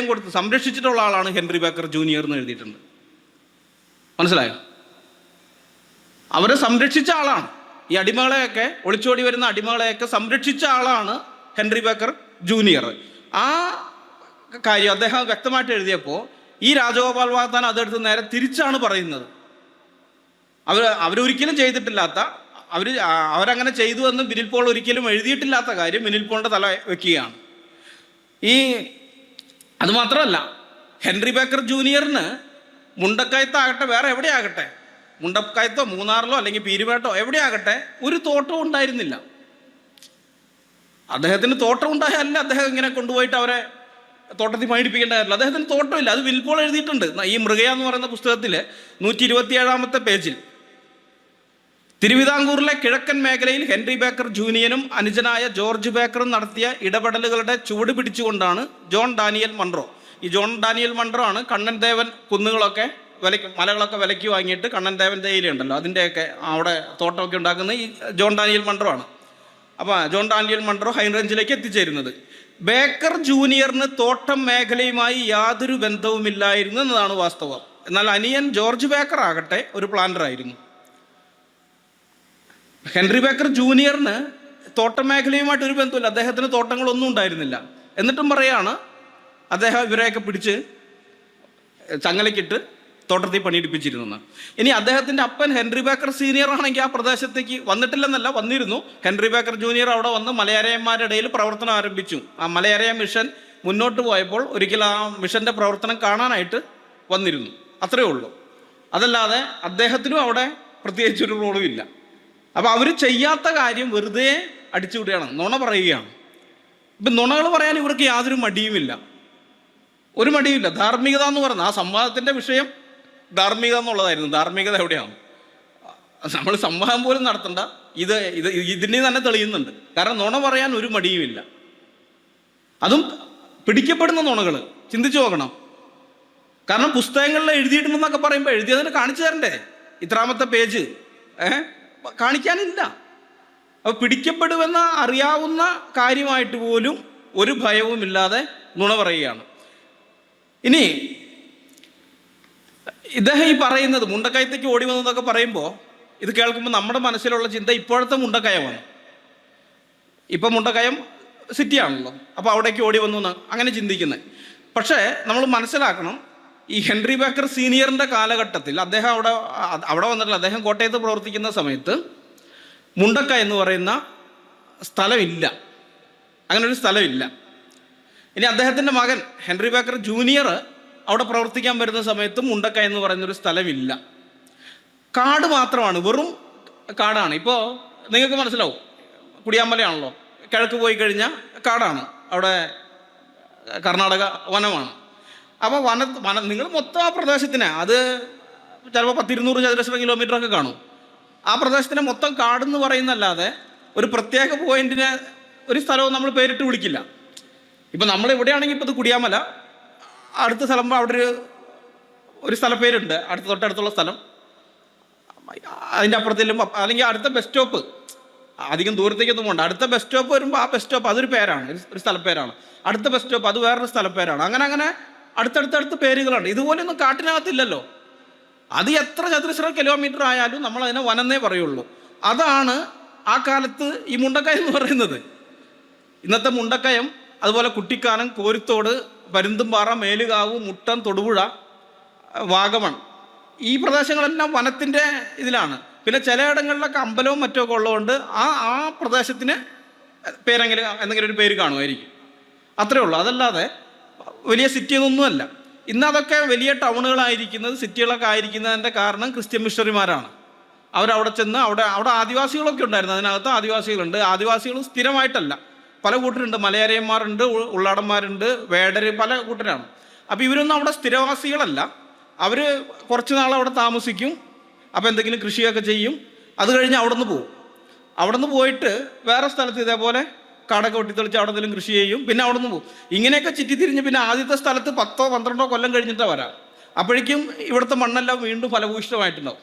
കൊടുത്ത് സംരക്ഷിച്ചിട്ടുള്ള ആളാണ് ഹെൻറി ബേക്കർ ജൂനിയർ എന്ന് എഴുതിയിട്ടുണ്ട്. മനസ്സിലായോ? അവരെ സംരക്ഷിച്ച ആളാണ്, ഈ അടിമകളെയൊക്കെ ഒളിച്ചോടി വരുന്ന അടിമകളെയൊക്കെ സംരക്ഷിച്ച ആളാണ് ഹെൻറി ബേക്കർ ജൂനിയർ. ആ കാര്യം അദ്ദേഹം വ്യക്തമായിട്ട് എഴുതിയപ്പോൾ ഈ രാജഗോപാൽ വാകത്താൻ അതെടുത്ത് നേരെ തിരിച്ചാണ് പറയുന്നത്. അവരൊരിക്കലും ചെയ്തിട്ടില്ലാത്ത, അവരങ്ങനെ ചെയ്തു എന്ന് വിനിൽ പോൾ ഒരിക്കലും എഴുതിയിട്ടില്ലാത്ത കാര്യം വിനിൽ പോളിൻ്റെ തല വയ്ക്കുകയാണ്. ഈ അതുമാത്രമല്ല, ഹെൻറി ബേക്കർ ജൂനിയറിന് മുണ്ടക്കയത്താകട്ടെ വേറെ എവിടെയാകട്ടെ, മുണ്ടക്കയത്തോ മൂന്നാറിലോ അല്ലെങ്കിൽ പീരുമേട്ടോ എവിടെയാകട്ടെ ഒരു തോട്ടവും ഉണ്ടായിരുന്നില്ല. അദ്ദേഹത്തിന് തോട്ടം ഉണ്ടായാലല്ല അദ്ദേഹം ഇങ്ങനെ കൊണ്ടുപോയിട്ട് അവരെ തോട്ടത്തിൽ പണിയെടുപ്പിക്കേണ്ട കാര്യമില്ല. അദ്ദേഹത്തിന് തോട്ടമില്ല. അത് വിൽപ്പോൾ എഴുതിയിട്ടുണ്ട്. ഈ മൃഗയ എന്ന് പറയുന്ന പുസ്തകത്തിൽ 127 പേജിൽ തിരുവിതാംകൂറിലെ കിഴക്കൻ മേഖലയിൽ ഹെൻറി ബേക്കർ ജൂനിയനും അനുജനായ ജോർജ് ബേക്കറും നടത്തിയ ഇടപെടലുകളുടെ ചുവട് പിടിച്ചുകൊണ്ടാണ് ജോൺ ഡാനിയൽ മൺറോ, ഈ ജോൺ ഡാനിയൽ മൺറോ ആണ് കണ്ണൻ ദേവൻ കുന്നുകളൊക്കെ മലകളൊക്കെ വിലയ്ക്ക് വാങ്ങിയിട്ട് കണ്ണൻ ദേവൻ തേയിലുണ്ടല്ലോ അതിൻ്റെയൊക്കെ അവിടെ തോട്ടമൊക്കെ ഉണ്ടാക്കുന്ന ഈ ജോൺ ഡാനിയൽ മൺറോ ആണ്. അപ്പോൾ ജോൺ ഡാനിയൽ മൺറോ ഹൈ റേഞ്ചിലേക്ക് എത്തിച്ചേരുന്നത്. ബേക്കർ ജൂനിയറിന് തോട്ടം മേഖലയുമായി യാതൊരു ബന്ധവുമില്ലായിരുന്നു എന്നതാണ് വാസ്തവം. എന്നാൽ അനിയൻ ജോർജ് ബേക്കർ ആകട്ടെ ഒരു പ്ലാന്ററായിരുന്നു. ഹെൻറി ബേക്കർ ജൂനിയറിന് തോട്ടം മേഖലയുമായിട്ട് ഒരു ബന്ധമില്ല. അദ്ദേഹത്തിന് തോട്ടങ്ങളൊന്നും ഉണ്ടായിരുന്നില്ല. എന്നിട്ടും പറയാണ് അദ്ദേഹം ഇവരെയൊക്കെ പിടിച്ച് ചങ്ങലക്കിട്ട് തോട്ടത്തിൽ പണിയെടുപ്പിച്ചിരുന്നു. ഇനി അദ്ദേഹത്തിൻ്റെ അപ്പൻ ഹെൻറി ബേക്കർ സീനിയർ ആണെങ്കിൽ ആ പ്രദേശത്തേക്ക് വന്നിട്ടില്ലെന്നല്ല, വന്നിരുന്നു. ഹെൻറി ബേക്കർ ജൂനിയർ അവിടെ വന്ന് മലയാരയന്മാരുടെ ഇടയിൽ പ്രവർത്തനം ആരംഭിച്ചു. ആ മലയാരയ മിഷൻ മുന്നോട്ട് പോയപ്പോൾ ഒരിക്കൽ ആ മിഷൻ്റെ പ്രവർത്തനം കാണാനായിട്ട് വന്നിരുന്നു. അത്രയേ ഉള്ളൂ. അതല്ലാതെ അദ്ദേഹത്തിനും അവിടെ പ്രത്യേകിച്ചൊരു റോളും ഇല്ല. അപ്പോൾ അവർ ചെയ്യാത്ത കാര്യം വെറുതെ അടിച്ചുവിടുകയാണ്, നുണ പറയുകയാണ്. ഇപ്പം നുണകൾ പറയാൻ ഇവർക്ക് യാതൊരു മടിയുമില്ല, ഒരു മടിയുമില്ല. ധാർമ്മികത എന്ന് പറയുന്നത് ആ സംവാദത്തിൻ്റെ വിഷയം ധാർമ്മികത എന്നുള്ളതായിരുന്നു. ധാർമ്മികത എവിടെയാണ്? നമ്മൾ സംവാദം പോലും നടത്തണ്ട, ഇതിനെ തന്നെ തെളിയുന്നുണ്ട്. കാരണം നുണ പറയാൻ ഒരു മടിയുമില്ല. അതും പിടിക്കപ്പെടുന്ന നുണകൾ ചിന്തിച്ചു നോക്കണം. കാരണം പുസ്തകങ്ങളിൽ എഴുതിയിട്ടുണ്ടെന്നൊക്കെ പറയുമ്പോൾ എഴുതിയതിന് കാണിച്ചു തരണ്ടേ? ഇത്രാമത്തെ പേജ് കാണിക്കാനില്ല. അപ്പോൾ പിടിക്കപ്പെടുമെന്ന അറിയാവുന്ന കാര്യമായിട്ട് പോലും ഒരു ഭയവുമില്ലാതെ നുണ പറയുകയാണ്. ഇനി ഇദ്ദേഹം ഈ പറയുന്നത് മുണ്ടക്കയത്തേക്ക് ഓടി വന്നതൊക്കെ പറയുമ്പോൾ ഇത് കേൾക്കുമ്പോൾ നമ്മുടെ മനസ്സിലുള്ള ചിന്ത ഇപ്പോഴത്തെ മുണ്ടക്കയമാണ്. ഇപ്പം മുണ്ടക്കയം സിറ്റിയാണല്ലോ, അപ്പോൾ അവിടേക്ക് ഓടി വന്നു എന്ന് അങ്ങനെ ചിന്തിക്കുന്നത്. പക്ഷേ നമ്മൾ മനസ്സിലാക്കണം, ഈ ഹെൻറി ബേക്കർ സീനിയറിൻ്റെ കാലഘട്ടത്തിൽ അദ്ദേഹം അവിടെ വന്നിട്ടില്ല. അദ്ദേഹം കോട്ടയത്ത് പ്രവർത്തിക്കുന്ന സമയത്ത് മുണ്ടക്കയം എന്ന് പറയുന്ന സ്ഥലമില്ല, അങ്ങനൊരു സ്ഥലമില്ല. ഇനി അദ്ദേഹത്തിൻ്റെ മകൻ ഹെൻറി ബേക്കർ ജൂനിയർ അവിടെ പ്രവർത്തിക്കാൻ വരുന്ന സമയത്ത് മുണ്ടക്കയം എന്ന് പറയുന്നൊരു സ്ഥലമില്ല, കാട് മാത്രമാണ്, വെറും കാടാണ്. ഇപ്പോൾ നിങ്ങൾക്ക് മനസ്സിലാവും, കുടിയാമ്പലയാണല്ലോ, കിഴക്ക് പോയി കഴിഞ്ഞാൽ കാടാണ്, അവിടെ കർണാടക വനമാണ്. അപ്പോൾ നിങ്ങൾ മൊത്തം ആ പ്രദേശത്തിന് അത് ചിലപ്പോൾ 100-200 ചതുരശ്ര കിലോമീറ്ററൊക്കെ കാണും. ആ പ്രദേശത്തിനെ മൊത്തം കാടെന്ന് പറയുന്നല്ലാതെ ഒരു പ്രത്യേക പോയിന്റിനെ ഒരു സ്ഥലവും നമ്മൾ പേരിട്ട് വിളിക്കില്ല. ഇപ്പം നമ്മൾ എവിടെയാണെങ്കിൽ ഇപ്പോൾ ഇത് കുടിയാമല, അടുത്ത സ്ഥലം അവിടെ ഒരു സ്ഥലപ്പേരുണ്ട്, തൊട്ടടുത്തുള്ള സ്ഥലം, അതിൻ്റെ അപ്പുറത്തേലും അല്ലെങ്കിൽ അടുത്ത ബസ് സ്റ്റോപ്പ്, അധികം ദൂരത്തേക്കൊന്നും പോകണ്ട, അടുത്ത ബസ് സ്റ്റോപ്പ് വരുമ്പോൾ ആ ബസ് സ്റ്റോപ്പ് അതൊരു പേരാണ്, ഒരു സ്ഥലപ്പേരാണ്. അടുത്ത ബസ് സ്റ്റോപ്പ് അത് വേറൊരു സ്ഥലപ്പേരാണ്. അങ്ങനെ അടുത്തടുത്തടുത്ത് പേരുകളുണ്ട്. ഇതുപോലെയൊന്നും കാട്ടിനകത്തില്ലല്ലോ. അത് എത്ര ചതുരശ്ര കിലോമീറ്റർ ആയാലും നമ്മൾ അതിനെ വനന്നേ പറയുള്ളൂ. അതാണ് ആ കാലത്ത് ഈ മുണ്ടക്കയം എന്ന് പറയുന്നത്. ഇന്നത്തെ മുണ്ടക്കയം, അതുപോലെ കുട്ടിക്കാനം, കോരിത്തോട്, പരുന്തുംപാറ, മേലുകാവ്, മുട്ടം, തൊടുപുഴ, വാഗമൺ, ഈ പ്രദേശങ്ങളെല്ലാം വനത്തിൻ്റെ ഇതിലാണ്. പിന്നെ ചിലയിടങ്ങളിലൊക്കെ അമ്പലവും മറ്റൊക്കെ ഉള്ളതുകൊണ്ട് ആ പ്രദേശത്തിന് എന്തെങ്കിലും ഒരു പേര് കാണുമായിരിക്കും. അത്രയേ ഉള്ളൂ. അതല്ലാതെ വലിയ സിറ്റിയൊന്നുമല്ല. ഇന്നതൊക്കെ വലിയ ടൗണുകളായിരിക്കുന്നത്, സിറ്റികളൊക്കെ ആയിരിക്കുന്നതിൻ്റെ കാരണം ക്രിസ്ത്യൻ മിഷണറിമാരാണ്. അവരവിടെ ചെന്ന് അവിടെ ആദിവാസികളൊക്കെ ഉണ്ടായിരുന്നു. അതിനകത്ത് ആദിവാസികളുണ്ട്. ആദിവാസികൾ സ്ഥിരമായിട്ടല്ല, പല കൂട്ടരുണ്ട്. മലയാരയന്മാരുണ്ട്, ഉള്ളാടന്മാരുണ്ട്, വേടർ, പല കൂട്ടരാണ്. അപ്പോൾ ഇവരൊന്നും അവിടെ സ്ഥിരവാസികളല്ല. അവർ കുറച്ച് നാൾ അവിടെ താമസിക്കും, അപ്പോൾ എന്തെങ്കിലും കൃഷിയൊക്കെ ചെയ്യും. അത് കഴിഞ്ഞ് അവിടെ നിന്ന് പോകും. അവിടെ നിന്ന് പോയിട്ട് വേറെ സ്ഥലത്ത് ഇതേപോലെ കാടൊക്കെ വെട്ടിത്തെളിച്ച് അവിടെ എന്തെങ്കിലും കൃഷി ചെയ്യും, പിന്നെ അവിടെ നിന്ന് പോകും. ഇങ്ങനെയൊക്കെ ചുറ്റിത്തിരിഞ്ഞ് പിന്നെ ആദ്യത്തെ സ്ഥലത്ത് 10-12 കൊല്ലം കഴിഞ്ഞിട്ടാണ് വരാം. അപ്പോഴേക്കും ഇവിടുത്തെ മണ്ണെല്ലാം വീണ്ടും ഫലഭൂയിഷ്ടമായിട്ടുണ്ടാവും.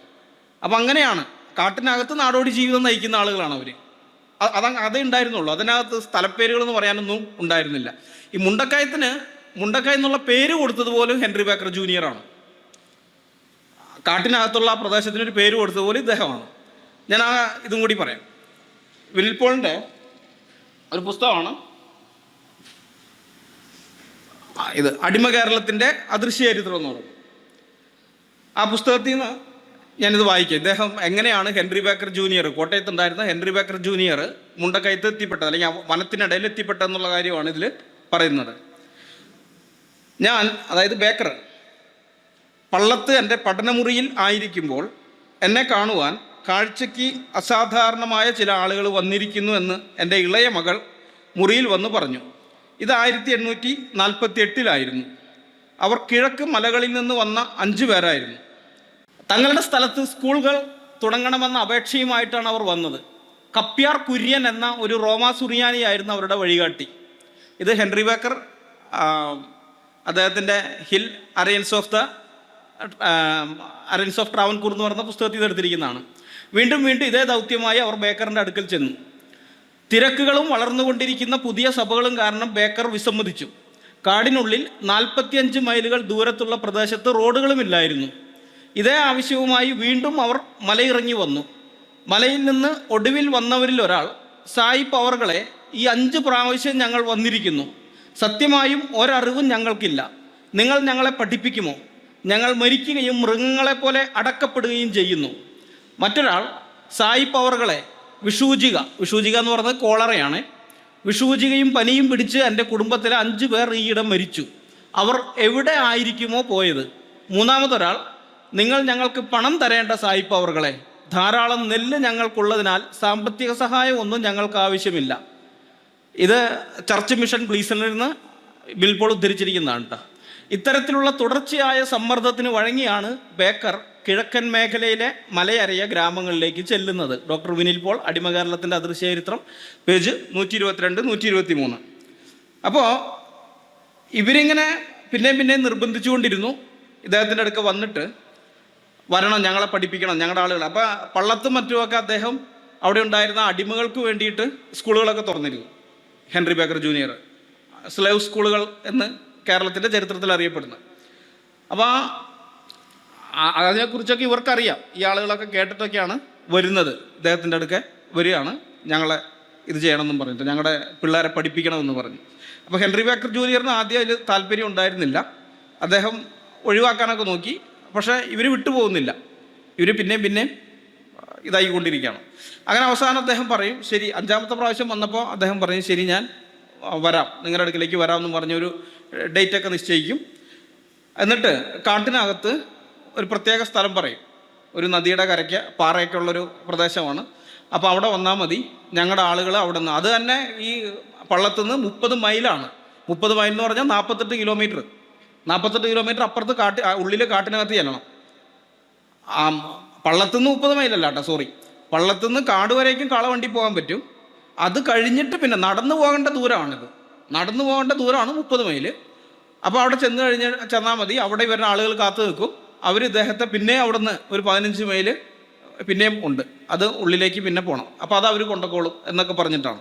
അപ്പം അങ്ങനെയാണ് കാട്ടിനകത്ത് നാടോടി ജീവിതം നയിക്കുന്ന ആളുകളാണ് അവർ. അതേ ഉണ്ടായിരുന്നുള്ളൂ. അതിനകത്ത് സ്ഥലപ്പേരുകളെന്ന് പറയാനൊന്നും ഉണ്ടായിരുന്നില്ല. ഈ മുണ്ടക്കയം എന്നുള്ള പേര് കൊടുത്തതുപോലും ഹെൻറി ബേക്കർ ജൂനിയറാണ്. കാട്ടിനകത്തുള്ള ആ പ്രദേശത്തിനൊരു പേര് കൊടുത്തതുപോലെ ഇദ്ദേഹമാണ്. ഞാൻ ഇതും കൂടി പറയാം. വിൽപോളിൻ്റെ ഒരു പുസ്തകമാണ് ഇത്, അടിമ കേരളത്തിൻ്റെ അദൃശ്യ ചരിത്രം എന്ന് പറയുന്നത്. ആ പുസ്തകത്തിൽ നിന്ന് ഞാനിത് വായിക്കാം. ഇദ്ദേഹം എങ്ങനെയാണ് ഹെൻറി ബേക്കർ ജൂനിയർ, കോട്ടയത്തുണ്ടായിരുന്ന ഹെൻറി ബേക്കർ ജൂനിയർ മുണ്ടക്കയത്ത് എത്തിപ്പെട്ടത്, അല്ലെങ്കിൽ വനത്തിനിടയിൽ എത്തിപ്പെട്ടെന്നുള്ള കാര്യമാണ് ഇതിൽ പറയുന്നത്. ഞാൻ, അതായത് ബേക്കർ, പള്ളത്ത് എൻ്റെ പഠനമുറിയിൽ ആയിരിക്കുമ്പോൾ എന്നെ കാണുവാൻ കാഴ്ചയ്ക്ക് അസാധാരണമായ ചില ആളുകൾ വന്നിരിക്കുന്നു എന്ന് എൻ്റെ ഇളയ മകൾ മുറിയിൽ വന്ന് പറഞ്ഞു. ഇത് 1848 അവർ കിഴക്ക് മലകളിൽ നിന്ന് വന്ന 5 പേരായിരുന്നു. തങ്ങളുടെ സ്ഥലത്ത് സ്കൂളുകൾ തുടങ്ങണമെന്ന അപേക്ഷയുമായിട്ടാണ് അവർ വന്നത്. കപ്യാർ കുര്യൻ എന്ന ഒരു റോമാ സുറിയാനിയായിരുന്നു അവരുടെ വഴികാട്ടി. ഇത് ഹെൻറി ബേക്കർ അദ്ദേഹത്തിൻ്റെ ഹിൽ അറയൻസ് ഓഫ് ട്രാവൻകൂർ എന്ന് പറഞ്ഞ പുസ്തകത്തിൽ നിന്ന് എടുത്തിരിക്കുന്നതാണ്. വീണ്ടും ഇതേ ദൗത്യമായി അവർ ബേക്കറിൻ്റെ അടുക്കൽ ചെന്നു. തിരക്കുകളും വളർന്നുകൊണ്ടിരിക്കുന്ന പുതിയ സഭകളും കാരണം ബേക്കർ വിസമ്മതിച്ചു. കാടിനുള്ളിൽ 45 മൈലുകൾ ദൂരത്തുള്ള പ്രദേശത്ത് റോഡുകളുമില്ലായിരുന്നു. ഇതേ ആവശ്യവുമായി വീണ്ടും അവർ മലയിറങ്ങി വന്നു. മലയിൽ നിന്ന് ഒടുവിൽ വന്നവരിൽ ഒരാൾ, സായിപ്പ് അവർകളെ, ഈ 5 പ്രാവശ്യം ഞങ്ങൾ വന്നിരിക്കുന്നു. സത്യമായും ഒരറിവും ഞങ്ങൾക്കില്ല. നിങ്ങൾ ഞങ്ങളെ പഠിപ്പിക്കുമോ? ഞങ്ങൾ മരിക്കുകയും മൃഗങ്ങളെപ്പോലെ അടക്കപ്പെടുകയും ചെയ്യുന്നു. മറ്റൊരാൾ, സായിപ്പ് അവർകളെ, വിഷൂചിക എന്ന് പറയുന്നത് കോളറയാണ്. വിഷൂചികയും പനിയും പിടിച്ച് എൻ്റെ കുടുംബത്തിലെ 5 പേർ ഈയിടെ മരിച്ചു. അവർ എവിടെ ആയിരിക്കുമോ പോയത്. മൂന്നാമതൊരാൾ, നിങ്ങൾ ഞങ്ങൾക്ക് പണം തരേണ്ട സായിപ്പ് അവർകളെ, ധാരാളം നെല്ല് ഞങ്ങൾക്കുള്ളതിനാൽ സാമ്പത്തിക സഹായം ഒന്നും ഞങ്ങൾക്ക് ആവശ്യമില്ല. ഇത് ചർച്ച് മിഷൻ ഗ്ലീസണിൽ നിന്ന് ബിൽപോൾ ഉദ്ധരിച്ചിരിക്കുന്നതാണ് കേട്ടോ. ഇത്തരത്തിലുള്ള തുടർച്ചയായ സമ്മർദ്ദത്തിന് വഴങ്ങിയാണ് ബേക്കർ കിഴക്കൻ മേഖലയിലെ മലയരയ ഗ്രാമങ്ങളിലേക്ക് ചെല്ലുന്നത്. ഡോക്ടർ വിനിൽ പോൾ, അടിമകേരളത്തിൻ്റെ അദൃശ്യചരിത്രം, പേജ് 122, 123. അപ്പോൾ ഇവരിങ്ങനെ പിന്നെയും നിർബന്ധിച്ചുകൊണ്ടിരുന്നു. ഇദ്ദേഹത്തിൻ്റെ അടുക്ക് വന്നിട്ട് വരണം, ഞങ്ങളെ പഠിപ്പിക്കണം, ഞങ്ങളുടെ ആളുകൾ. അപ്പോൾ പള്ളത്തും മറ്റുമൊക്കെ അദ്ദേഹം അവിടെ ഉണ്ടായിരുന്ന അടിമകൾക്ക് വേണ്ടിയിട്ട് സ്കൂളുകളൊക്കെ തുറന്നിരുന്നു. ഹെൻറി ബേക്കർ ജൂനിയർ സ്ലേവ് സ്കൂളുകൾ എന്ന് കേരളത്തിൻ്റെ ചരിത്രത്തിൽ അറിയപ്പെടുന്നത്. അപ്പോൾ അതിനെക്കുറിച്ചൊക്കെ ഇവർക്കറിയാം. ഈ ആളുകളൊക്കെ കേട്ടിട്ടൊക്കെയാണ് വരുന്നത്. ഇദ്ദേഹത്തിൻ്റെ അടുക്കെ വരികയാണ്, ഞങ്ങളെ ഇത് ചെയ്യണമെന്നും പറഞ്ഞിട്ട്, ഞങ്ങളുടെ പിള്ളേരെ പഠിപ്പിക്കണമെന്ന് പറഞ്ഞു. അപ്പോൾ ഹെൻറി ബേക്കർ ജൂനിയറിന് ആദ്യം അതിൽ താല്പര്യം ഉണ്ടായിരുന്നില്ല. അദ്ദേഹം ഒഴിവാക്കാനൊക്കെ നോക്കി. പക്ഷേ ഇവർ വിട്ടുപോകുന്നില്ല. ഇവർ പിന്നെയും ഇതായിക്കൊണ്ടിരിക്കുകയാണ്. അങ്ങനെ അവസാനം അദ്ദേഹം പറയും, ശരി. 5ാമത്തെ പ്രാവശ്യം വന്നപ്പോൾ അദ്ദേഹം പറയും, ശരി, ഞാൻ വരാം, നിങ്ങളുടെ അടുക്കിലേക്ക് വരാമെന്ന് പറഞ്ഞൊരു ഡേറ്റൊക്കെ നിശ്ചയിക്കും. എന്നിട്ട് കാട്ടിനകത്ത് ഒരു പ്രത്യേക സ്ഥലം പറയും. ഒരു നദിയുടെ കരയ്ക്ക് പാറയൊക്കെ ഉള്ളൊരു പ്രദേശമാണ്. അപ്പോൾ അവിടെ വന്നാൽ മതി, ഞങ്ങളുടെ ആളുകൾ അവിടെ നിന്ന്. അത് തന്നെ ഈ പള്ളത്തുനിന്ന് 30 മൈലാണ്. 30 മൈൽ എന്ന് പറഞ്ഞാൽ 48 കിലോമീറ്റർ. 48 കിലോമീറ്റർ അപ്പുറത്ത് ഉള്ളിൽ കാട്ടിനകത്ത് ചെല്ലണം. പള്ളത്തുനിന്ന് 30 മൈലല്ല കേട്ടോ, സോറി. പള്ളത്തുനിന്ന് കാട് വരേക്കും കാളവണ്ടി പോകാൻ പറ്റും. അത് കഴിഞ്ഞിട്ട് പിന്നെ നടന്നു പോകേണ്ട ദൂരമാണിത്. നടന്നു പോകേണ്ട ദൂരമാണ് 30 മൈല്. അപ്പോൾ അവിടെ ചെന്നാൽ മതി. അവിടെ ഇവരുടെ ആളുകൾ കാത്തു നിൽക്കും. അവർ ഇദ്ദേഹത്തെ പിന്നെ അവിടെ നിന്ന് ഒരു 15 മൈല് പിന്നെയും ഉണ്ട്. അത് ഉള്ളിലേക്ക് പിന്നെ പോകണം. അപ്പോൾ അത് അവർ കൊണ്ടുപോകും എന്നൊക്കെ പറഞ്ഞിട്ടാണ്.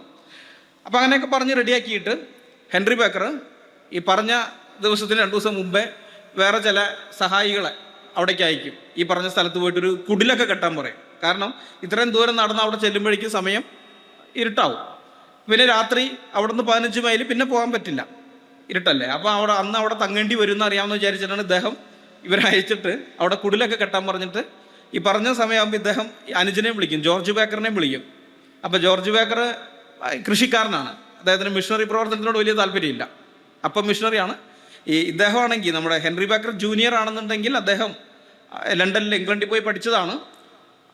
അപ്പോൾ അങ്ങനെയൊക്കെ പറഞ്ഞ് റെഡിയാക്കിയിട്ട് ഹെൻറി ബേക്കർ ഈ പറഞ്ഞ ദിവസത്തിന് 2 ദിവസം മുമ്പേ വേറെ ചില സഹായികളെ അവിടേക്ക് അയക്കും. ഈ പറഞ്ഞ സ്ഥലത്ത് പോയിട്ടൊരു കുടിലൊക്കെ കെട്ടാൻ പറയും. കാരണം ഇത്രയും ദൂരം നടന്ന് അവിടെ ചെല്ലുമ്പോഴേക്കും സമയം ഇരുട്ടാവും. പിന്നെ രാത്രി അവിടെ നിന്ന് 15 മൈൽ പിന്നെ പോകാൻ പറ്റില്ല, ഇരുട്ടല്ലേ. അപ്പോൾ അന്ന് അവിടെ തങ്ങേണ്ടി വരും എന്ന് അറിയാമെന്ന് വിചാരിച്ചിട്ടാണ് ഇദ്ദേഹം ഇവരെ അയച്ചിട്ട് അവിടെ കുടിലൊക്കെ കെട്ടാൻ പറഞ്ഞിട്ട് ഈ പറഞ്ഞ സമയമാകുമ്പോൾ ഇദ്ദേഹം അനുജനെയും വിളിക്കും, ജോർജ് ബേക്കറിനെയും വിളിക്കും. അപ്പോൾ ജോർജ് ബേക്കർ കൃഷിക്കാരനാണ്. അദ്ദേഹത്തിന് മിഷണറി പ്രവർത്തനത്തിനോട് വലിയ താല്പര്യമില്ല. അപ്പം മിഷണറിയാണ്. ഇദ്ദേഹമാണെങ്കിൽ നമ്മുടെ ഹെൻറി ബേക്കർ ജൂനിയർ ആണെന്നുണ്ടെങ്കിൽ അദ്ദേഹം ലണ്ടനിൽ, ഇംഗ്ലണ്ടിൽ പോയി പഠിച്ചതാണ്.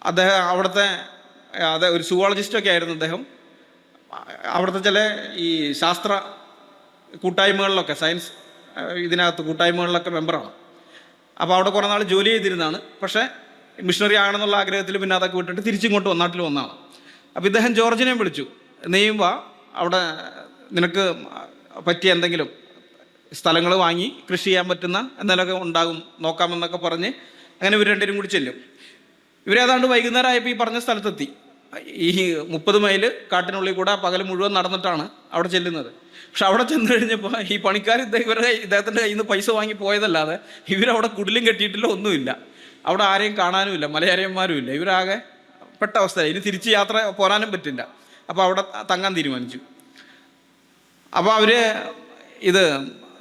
അദ്ദേഹം അവിടുത്തെ ഒരു സുവോളജിസ്റ്റൊക്കെ ആയിരുന്നു അദ്ദേഹം. അവിടുത്തെ ചില ഈ ശാസ്ത്ര കൂട്ടായ്മകളിലൊക്കെ, സയൻസ് ഇതിനകത്ത് കൂട്ടായ്മകളിലൊക്കെ മെമ്പറാണ്. അപ്പോൾ അവിടെ കുറേ നാൾ ജോലി ചെയ്തിരുന്നതാണ്. പക്ഷേ മിഷണറി ആണെന്നുള്ള ആഗ്രഹത്തിൽ പിന്നെ അതൊക്കെ വിട്ടിട്ട് തിരിച്ചിങ്ങോട്ട് നാട്ടിൽ വന്നതാണ്. അപ്പോൾ ഇദ്ദേഹം ജോർജിനെയും വിളിച്ചു. നെയ്യുമ്പോൾ അവിടെ നിനക്ക് പറ്റിയ എന്തെങ്കിലും സ്ഥലങ്ങൾ വാങ്ങി കൃഷി ചെയ്യാൻ പറ്റുന്ന എന്തെങ്കിലുമൊക്കെ ഉണ്ടാകും, നോക്കാമെന്നൊക്കെ പറഞ്ഞ് അങ്ങനെ ഇവർ രണ്ടുപേരും കൂടി ചെല്ലും. ഇവരേതാണ്ട് വൈകുന്നേരം ആയപ്പോൾ ഈ പറഞ്ഞ സ്ഥലത്തെത്തി. ഈ 30 മൈല് കാട്ടിനുള്ളിൽ കൂടെ പകൽ മുഴുവൻ നടന്നിട്ടാണ് അവിടെ ചെല്ലുന്നത്. പക്ഷെ അവിടെ ചെന്ന് കഴിഞ്ഞപ്പോൾ ഈ പണിക്കാർ ഇദ്ദേഹത്തിൻ്റെ കയ്യിൽ നിന്ന് പൈസ വാങ്ങി പോയതല്ലാതെ ഇവരവിടെ കുടിലും കെട്ടിയിട്ടില്ല, ഒന്നുമില്ല. അവിടെ ആരെയും കാണാനുമില്ല, മലയാളിയന്മാരും ഇല്ല. ഇവരാകെ പെട്ട അവസ്ഥയായി. ഇനി തിരിച്ച് യാത്ര പോരാനും പറ്റില്ല. അപ്പോൾ അവിടെ തങ്ങാൻ തീരുമാനിച്ചു. അപ്പോൾ അവർ ഇത്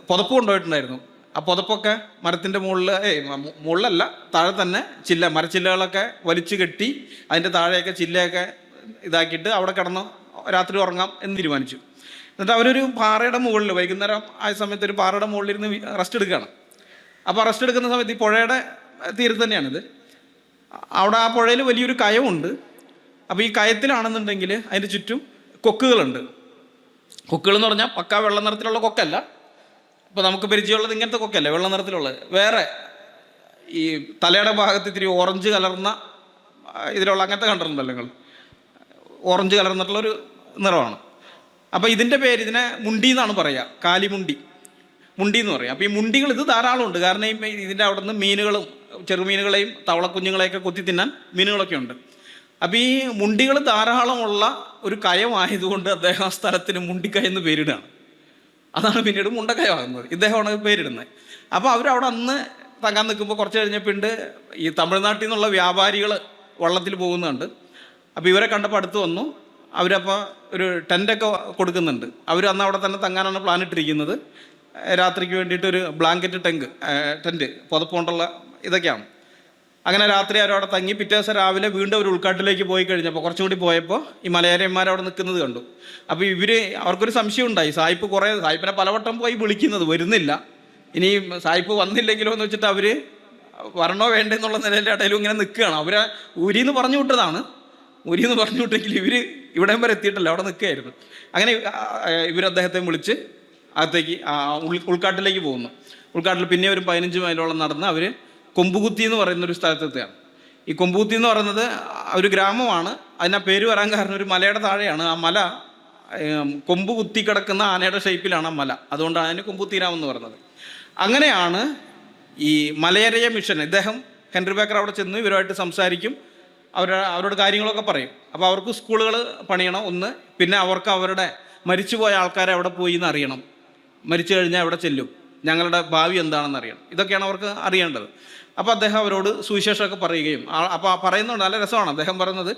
പുതപ്പ് കൊണ്ടുപോയിട്ടുണ്ടായിരുന്നു. ആ പുതപ്പൊക്കെ മരത്തിൻ്റെ മുകളിലല്ല, താഴെ തന്നെ മരച്ചില്ലകളൊക്കെ വലിച്ചു കെട്ടി അതിൻ്റെ താഴെയൊക്കെ ചില്ലയൊക്കെ ഇതാക്കിയിട്ട് അവിടെ കിടന്ന് രാത്രി ഉറങ്ങാം എന്ന് തീരുമാനിച്ചു. എന്നിട്ട് അവരൊരു പാറയുടെ മുകളിൽ വൈകുന്നേരം ആയ സമയത്ത് ഒരു പാറയുടെ മുകളിലിരുന്ന് റെസ്റ്റ് എടുക്കുകയാണ്. അപ്പോൾ റെസ്റ്റ് എടുക്കുന്ന സമയത്ത് ഈ പുഴയുടെ തീരത്ത് തന്നെയാണിത്. അവിടെ ആ പുഴയിൽ വലിയൊരു കയമുണ്ട്. അപ്പോൾ ഈ കയത്തിലാണെന്നുണ്ടെങ്കിൽ അതിൻ്റെ ചുറ്റും കൊക്കുകളുണ്ട്. കൊക്കുകൾ എന്ന് പറഞ്ഞാൽ പക്കാ വെള്ള നിറത്തിലുള്ള കൊക്കല്ല. ഇപ്പോൾ നമുക്ക് പരിചയമുള്ളത് ഇങ്ങനത്തെ കൊക്കല്ല, വെള്ള നിറത്തിലുള്ളത്. വേറെ ഈ തലയുടെ ഭാഗത്ത് ഇത്തിരി ഓറഞ്ച് കലർന്ന ഇതിലുള്ള അങ്ങനത്തെ കണ്ടിട്ടുണ്ടല്ലോ നിങ്ങൾ, ഓറഞ്ച് കലർന്നിട്ടുള്ളൊരു നിറമാണ്. അപ്പോൾ ഇതിൻ്റെ പേര്, ഇതിനെ മുണ്ടി എന്നാണ് പറയുക, കാലിമുണ്ടി, മുണ്ടി എന്ന് പറയും. അപ്പോൾ ഈ മുണ്ടികൾ ഇത് ധാരാളം ഉണ്ട്. കാരണം ഈ ഇതിൻ്റെ അവിടെ നിന്ന് മീനുകളും ചെറുമീനുകളെയും തവളക്കുഞ്ഞുങ്ങളെയൊക്കെ കൊത്തി തിന്നാൻ മീനുകളൊക്കെ ഉണ്ട്. അപ്പോൾ ഈ മുണ്ടികൾ ധാരാളമുള്ള ഒരു കയമായതുകൊണ്ട് അദ്ദേഹം ആ സ്ഥലത്തിന് മുണ്ടിക്കയ എന്ന് പേരിടുകയാണ്. അതാണ് പിന്നീട് മുണ്ടക്കയമാകുന്നത്. ഇദ്ദേഹമാണ് പേരിടുന്നത്. അപ്പോൾ അവരവിടെ അന്ന് തങ്ങാൻ നിൽക്കുമ്പോൾ കുറച്ച് കഴിഞ്ഞപ്പോണ്ട് ഈ തമിഴ്നാട്ടിൽ നിന്നുള്ള വ്യാപാരികൾ വള്ളത്തിൽ പോകുന്നുണ്ട്. അപ്പോൾ ഇവരെ കണ്ടപ്പോൾ അടുത്ത് വന്നു. അവരപ്പോൾ ഒരു ടെൻ്റൊക്കെ കൊടുക്കുന്നുണ്ട്. അവർ അന്ന് അവിടെ തന്നെ തങ്ങാനാണ് പ്ലാൻ ഇട്ടിരിക്കുന്നത്. രാത്രിക്ക് വേണ്ടിയിട്ട് ഒരു ബ്ലാങ്കറ്റ് ടെൻറ്റ് പുതപ്പുകൊണ്ടുള്ള ഇതൊക്കെയാണ്. അങ്ങനെ രാത്രി അവരവിടെ തങ്ങി. പിറ്റേ ദിവസം രാവിലെ വീണ്ടും ഒരു ഉൾക്കാട്ടിലേക്ക് പോയി കഴിഞ്ഞപ്പോൾ കുറച്ചും കൂടി പോയപ്പോൾ ഈ മലയാളിമാർ അവിടെ നിൽക്കുന്നത് കണ്ടു. അപ്പോൾ അവർക്കൊരു സംശയം ഉണ്ടായി. സായിപ്പിനെ പലവട്ടം പോയി വിളിക്കുന്നത് വരുന്നില്ല, ഇനി സായിപ്പ് വന്നില്ലെങ്കിലോ എന്ന് വെച്ചിട്ട് അവർ വരണോ വേണ്ടെന്നുള്ള നിലയിലെ ഇടയിലും ഇങ്ങനെ നിൽക്കുകയാണ്. അവരെ ഊരിന്ന് പറഞ്ഞു വിട്ടതാണ്. ഊരിന്ന് പറഞ്ഞു വിട്ടെങ്കിൽ ഇവിടം വരെ എത്തിയിട്ടില്ല, അവിടെ നിൽക്കുകയായിരുന്നു. അങ്ങനെ ഇവർ അദ്ദേഹത്തെ വിളിച്ച് അകത്തേക്ക് ഉൾക്കാട്ടിലേക്ക് പോകുന്നു. ഉൾക്കാട്ടിൽ പിന്നെ ഒരു 15 മൈലോളം നടന്ന് അവർ കൊമ്പുകുത്തി എന്ന് പറയുന്നൊരു സ്ഥലത്തെത്തുകയാണ്. ഈ കൊമ്പുകുത്തി എന്ന് പറയുന്നത് ഒരു ഗ്രാമമാണ്. അതിനാ പേര് വരാൻ കാരണം ഒരു മലയുടെ താഴെയാണ്. ആ മല കൊമ്പ് കുത്തി കിടക്കുന്ന ആനയുടെ ഷേപ്പിലാണ് ആ മല. അതുകൊണ്ടാണ് അതിന് കൊമ്പുത്തിരാം എന്ന് പറയുന്നത്. അങ്ങനെയാണ് ഈ മലയരയ മിഷൻ. ഇദ്ദേഹം ഹെൻറി ബേക്കർ അവിടെ ചെന്ന് ഇവരുമായിട്ട് സംസാരിക്കും. അവരോട് കാര്യങ്ങളൊക്കെ പറയും. അപ്പോൾ അവർക്ക് സ്കൂളുകൾ പണിയണം ഒന്ന്, പിന്നെ അവർക്ക് അവരുടെ മരിച്ചുപോയ ആൾക്കാരെ അവിടെ പോയി എന്ന് അറിയണം, മരിച്ചു കഴിഞ്ഞാൽ എവിടെ ചെല്ലും, ഞങ്ങളുടെ ഭാവി എന്താണെന്ന് അറിയണം. ഇതൊക്കെയാണ് അവർക്ക് അറിയേണ്ടത്. അപ്പോൾ അദ്ദേഹം അവരോട് സുവിശേഷമൊക്കെ പറയുകയും അപ്പോൾ പറയുന്നുണ്ട്. നല്ല രസമാണ് അദ്ദേഹം പറയുന്നത്.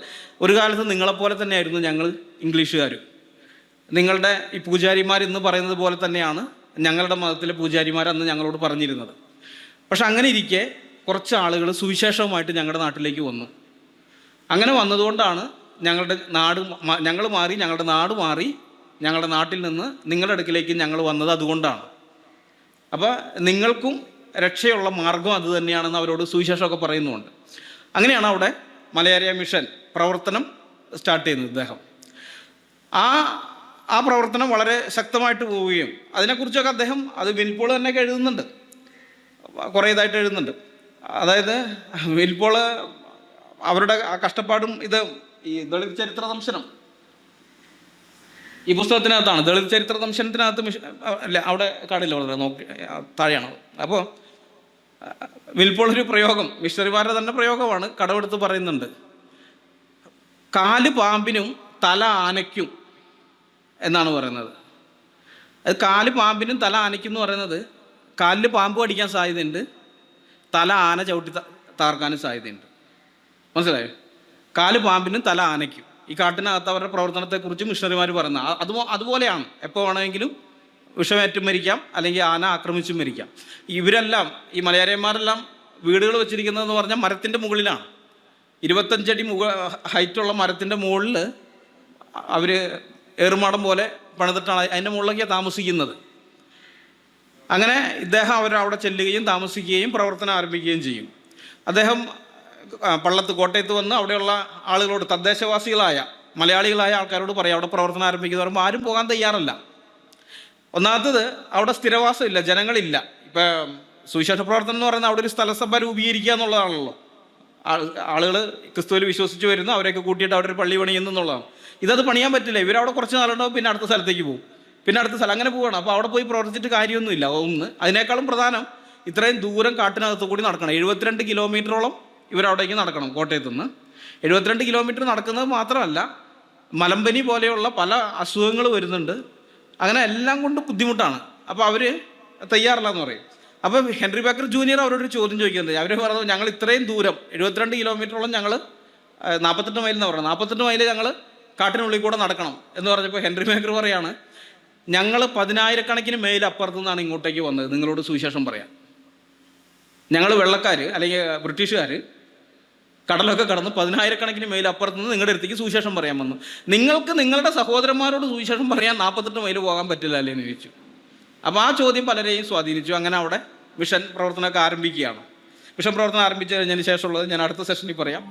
ഒരു കാലത്ത് നിങ്ങളെപ്പോലെ തന്നെയായിരുന്നു ഞങ്ങൾ ഇംഗ്ലീഷുകാർ. നിങ്ങളുടെ ഈ പൂജാരിമാർ ഇന്ന് പറയുന്നത് പോലെ തന്നെയാണ് ഞങ്ങളുടെ മതത്തിലെ പൂജാരിമാർ അന്ന് ഞങ്ങളോട് പറഞ്ഞിരുന്നത്. പക്ഷെ അങ്ങനെ ഇരിക്കെ കുറച്ച് ആളുകൾ സുവിശേഷവുമായിട്ട് ഞങ്ങളുടെ നാട്ടിലേക്ക് വന്നു. അങ്ങനെ വന്നതുകൊണ്ടാണ് ഞങ്ങൾ മാറി, ഞങ്ങളുടെ നാട് മാറി, ഞങ്ങളുടെ നാട്ടിൽ നിന്ന് നിങ്ങളുടെ അടുക്കിലേക്ക് ഞങ്ങൾ വന്നത് അതുകൊണ്ടാണ്. അപ്പോൾ നിങ്ങൾക്കും രക്ഷയുള്ള മാർഗം അത് തന്നെയാണെന്ന് അവരോട് സുവിശേഷമൊക്കെ പറയുന്നുണ്ട്. അങ്ങനെയാണ് അവിടെ മലയാളിയ മിഷൻ പ്രവർത്തനം സ്റ്റാർട്ട് ചെയ്യുന്നത്. ഇദ്ദേഹം ആ പ്രവർത്തനം വളരെ ശക്തമായിട്ട് പോവുകയും അതിനെക്കുറിച്ചൊക്കെ അദ്ദേഹം അത് വിൽപോൾ തന്നെയൊക്കെ എഴുതുന്നുണ്ട്, കുറേ ഇതായിട്ട് എഴുതുന്നുണ്ട്. അതായത് വിൽപോൾ അവരുടെ ആ കഷ്ടപ്പാടും ഈ ദളിത് ചരിത്ര ദംശനം ഈ പുസ്തകത്തിനകത്താണ്. ദളിത് ചരിത്ര ദംശനത്തിനകത്ത് അല്ല, അവിടെ കാണില്ല, വളരെ നോക്കി താഴെയാണ്. അപ്പോൾ വിൽപോൾ ഒരു പ്രയോഗം, മിഷണറിമാരുടെ തന്നെ പ്രയോഗമാണ്, കടമെടുത്ത് പറയുന്നുണ്ട്. കാല് പാമ്പിനും തല ആനയ്ക്കും എന്നാണ് പറയുന്നത്. അത് കാല് പാമ്പിനും തല ആനയ്ക്കും എന്ന് പറയുന്നത് കാലിൽ പാമ്പ് കടിക്കാൻ സാധ്യതയുണ്ട്, തല ആന ചവിട്ടി താർക്കാനും സാധ്യതയുണ്ട്. മനസ്സിലായോ? കാല് പാമ്പിനും തല ആനയ്ക്കും. ഈ കാട്ടിനകത്ത് അവരുടെ പ്രവർത്തനത്തെക്കുറിച്ച് മിഷണറിമാർ പറയുന്നത് അതുപോലെയാണ്. എപ്പോൾ വേണമെങ്കിലും വിഷമേറ്റും മരിക്കാം, അല്ലെങ്കിൽ ആന ആക്രമിച്ചും മരിക്കാം. ഇവരെല്ലാം ഈ മലയാളിമാരെല്ലാം വീടുകൾ വെച്ചിരിക്കുന്നതെന്ന് പറഞ്ഞാൽ മരത്തിൻ്റെ മുകളിലാണ്. 25 അടി ഹൈറ്റുള്ള മരത്തിൻ്റെ മുകളിൽ അവർ ഏറുമാടം പോലെ പണിതിട്ടാണ് അതിൻ്റെ മുകളിലേക്കാണ് താമസിക്കുന്നത്. അങ്ങനെ ഇദ്ദേഹം അവരവിടെ ചെല്ലുകയും താമസിക്കുകയും പ്രവർത്തനം ആരംഭിക്കുകയും ചെയ്യും. അദ്ദേഹം കോട്ടയത്ത് വന്ന് അവിടെയുള്ള ആളുകളോട്, തദ്ദേശവാസികളായ മലയാളികളായ ആൾക്കാരോട് പറയും അവിടെ പ്രവർത്തനം ആരംഭിക്കുന്ന പറയുമ്പോൾ ആരും പോകാൻ തയ്യാറല്ല. ഒന്നാമത്തത് അവിടെ സ്ഥിരവാസമില്ല, ജനങ്ങളില്ല. ഇപ്പം സുവിശേഷ പ്രവർത്തനം എന്ന് പറയുന്നത് അവിടെ ഒരു സ്ഥലസഭ രൂപീകരിക്കുക എന്നുള്ളതാണല്ലോ. ആളുകൾ ക്രിസ്തുവിൽ വിശ്വസിച്ച് വരുന്നു, അവരെയൊക്കെ കൂട്ടിയിട്ട് അവിടെ ഒരു പള്ളി പണിയുന്നു എന്നുള്ളതാണ്. ഇതത് പണിയാൻ പറ്റില്ല. ഇവരവിടെ കുറച്ച് നാളുണ്ടാവും, പിന്നെ അടുത്ത സ്ഥലത്തേക്ക് പോകും, പിന്നെ അടുത്ത സ്ഥലം, അങ്ങനെ പോവുകയാണ്. അപ്പോൾ അവിടെ പോയി പ്രവർത്തിച്ചിട്ട് കാര്യമൊന്നുമില്ല. ഒന്ന്, അതിനേക്കാളും പ്രധാനം ഇത്രയും ദൂരം കാട്ടിനകത്ത് കൂടി നടക്കണം. 72 കിലോമീറ്ററോളം ഇവരവിടേക്ക് നടക്കണം. കോട്ടയത്തു നിന്ന് 72 കിലോമീറ്റർ നടക്കുന്നത് മാത്രമല്ല, മലമ്പനി പോലെയുള്ള പല അസുഖങ്ങൾ വരുന്നുണ്ട്. അങ്ങനെ എല്ലാം കൊണ്ട് ബുദ്ധിമുട്ടാണ്. അപ്പോൾ അവർ തയ്യാറല്ല എന്ന് പറയും. അപ്പോൾ ഹെൻറി ബേക്കർ ജൂനിയർ അവരോടൊരു ചോദ്യം ചോദിക്കുന്നത്, അവർ പറഞ്ഞു ഞങ്ങൾ ഇത്രയും ദൂരം 72 കിലോമീറ്ററോളം ഞങ്ങൾ 48 മൈൽ എന്ന് പറയുന്നത്, 48 മൈൽ ഞങ്ങൾ കാട്ടിനുള്ളിൽ കൂടെ നടക്കണം എന്ന് പറഞ്ഞപ്പോൾ ഹെൻറി ബേക്കർ പറയാണ്, ഞങ്ങൾ 10,000 മൈൽ അപ്പുറത്തു നിന്നാണ് ഇങ്ങോട്ടേക്ക് വന്നത് നിങ്ങളോട് സുവിശേഷം പറയാം. ഞങ്ങൾ വെള്ളക്കാർ അല്ലെങ്കിൽ ബ്രിട്ടീഷുകാർ കടലൊക്കെ കടന്ന് 10,000-കണക്കിന് മൈൽ അപ്പുറത്ത് നിന്ന് നിങ്ങളുടെ അടുത്തേക്ക് സുവിശേഷം പറയാൻ വന്നു. നിങ്ങൾക്ക് നിങ്ങളുടെ സഹോദരന്മാരോട് സുവിശേഷം പറയാൻ 48 മൈൽ പോകാൻ പറ്റില്ല അല്ലേ എന്ന് ചോദിച്ചു. അപ്പോൾ ആ ചോദ്യം പലരെയും സ്വാധീനിച്ചു. അങ്ങനെ അവിടെ മിഷൻ പ്രവർത്തനമൊക്കെ ആരംഭിക്കുകയാണ്. മിഷൻ പ്രവർത്തനം ആരംഭിച്ചു കഴിഞ്ഞതിന് ശേഷമുള്ളത് ഞാൻ അടുത്ത സെഷനിൽ പറയാം.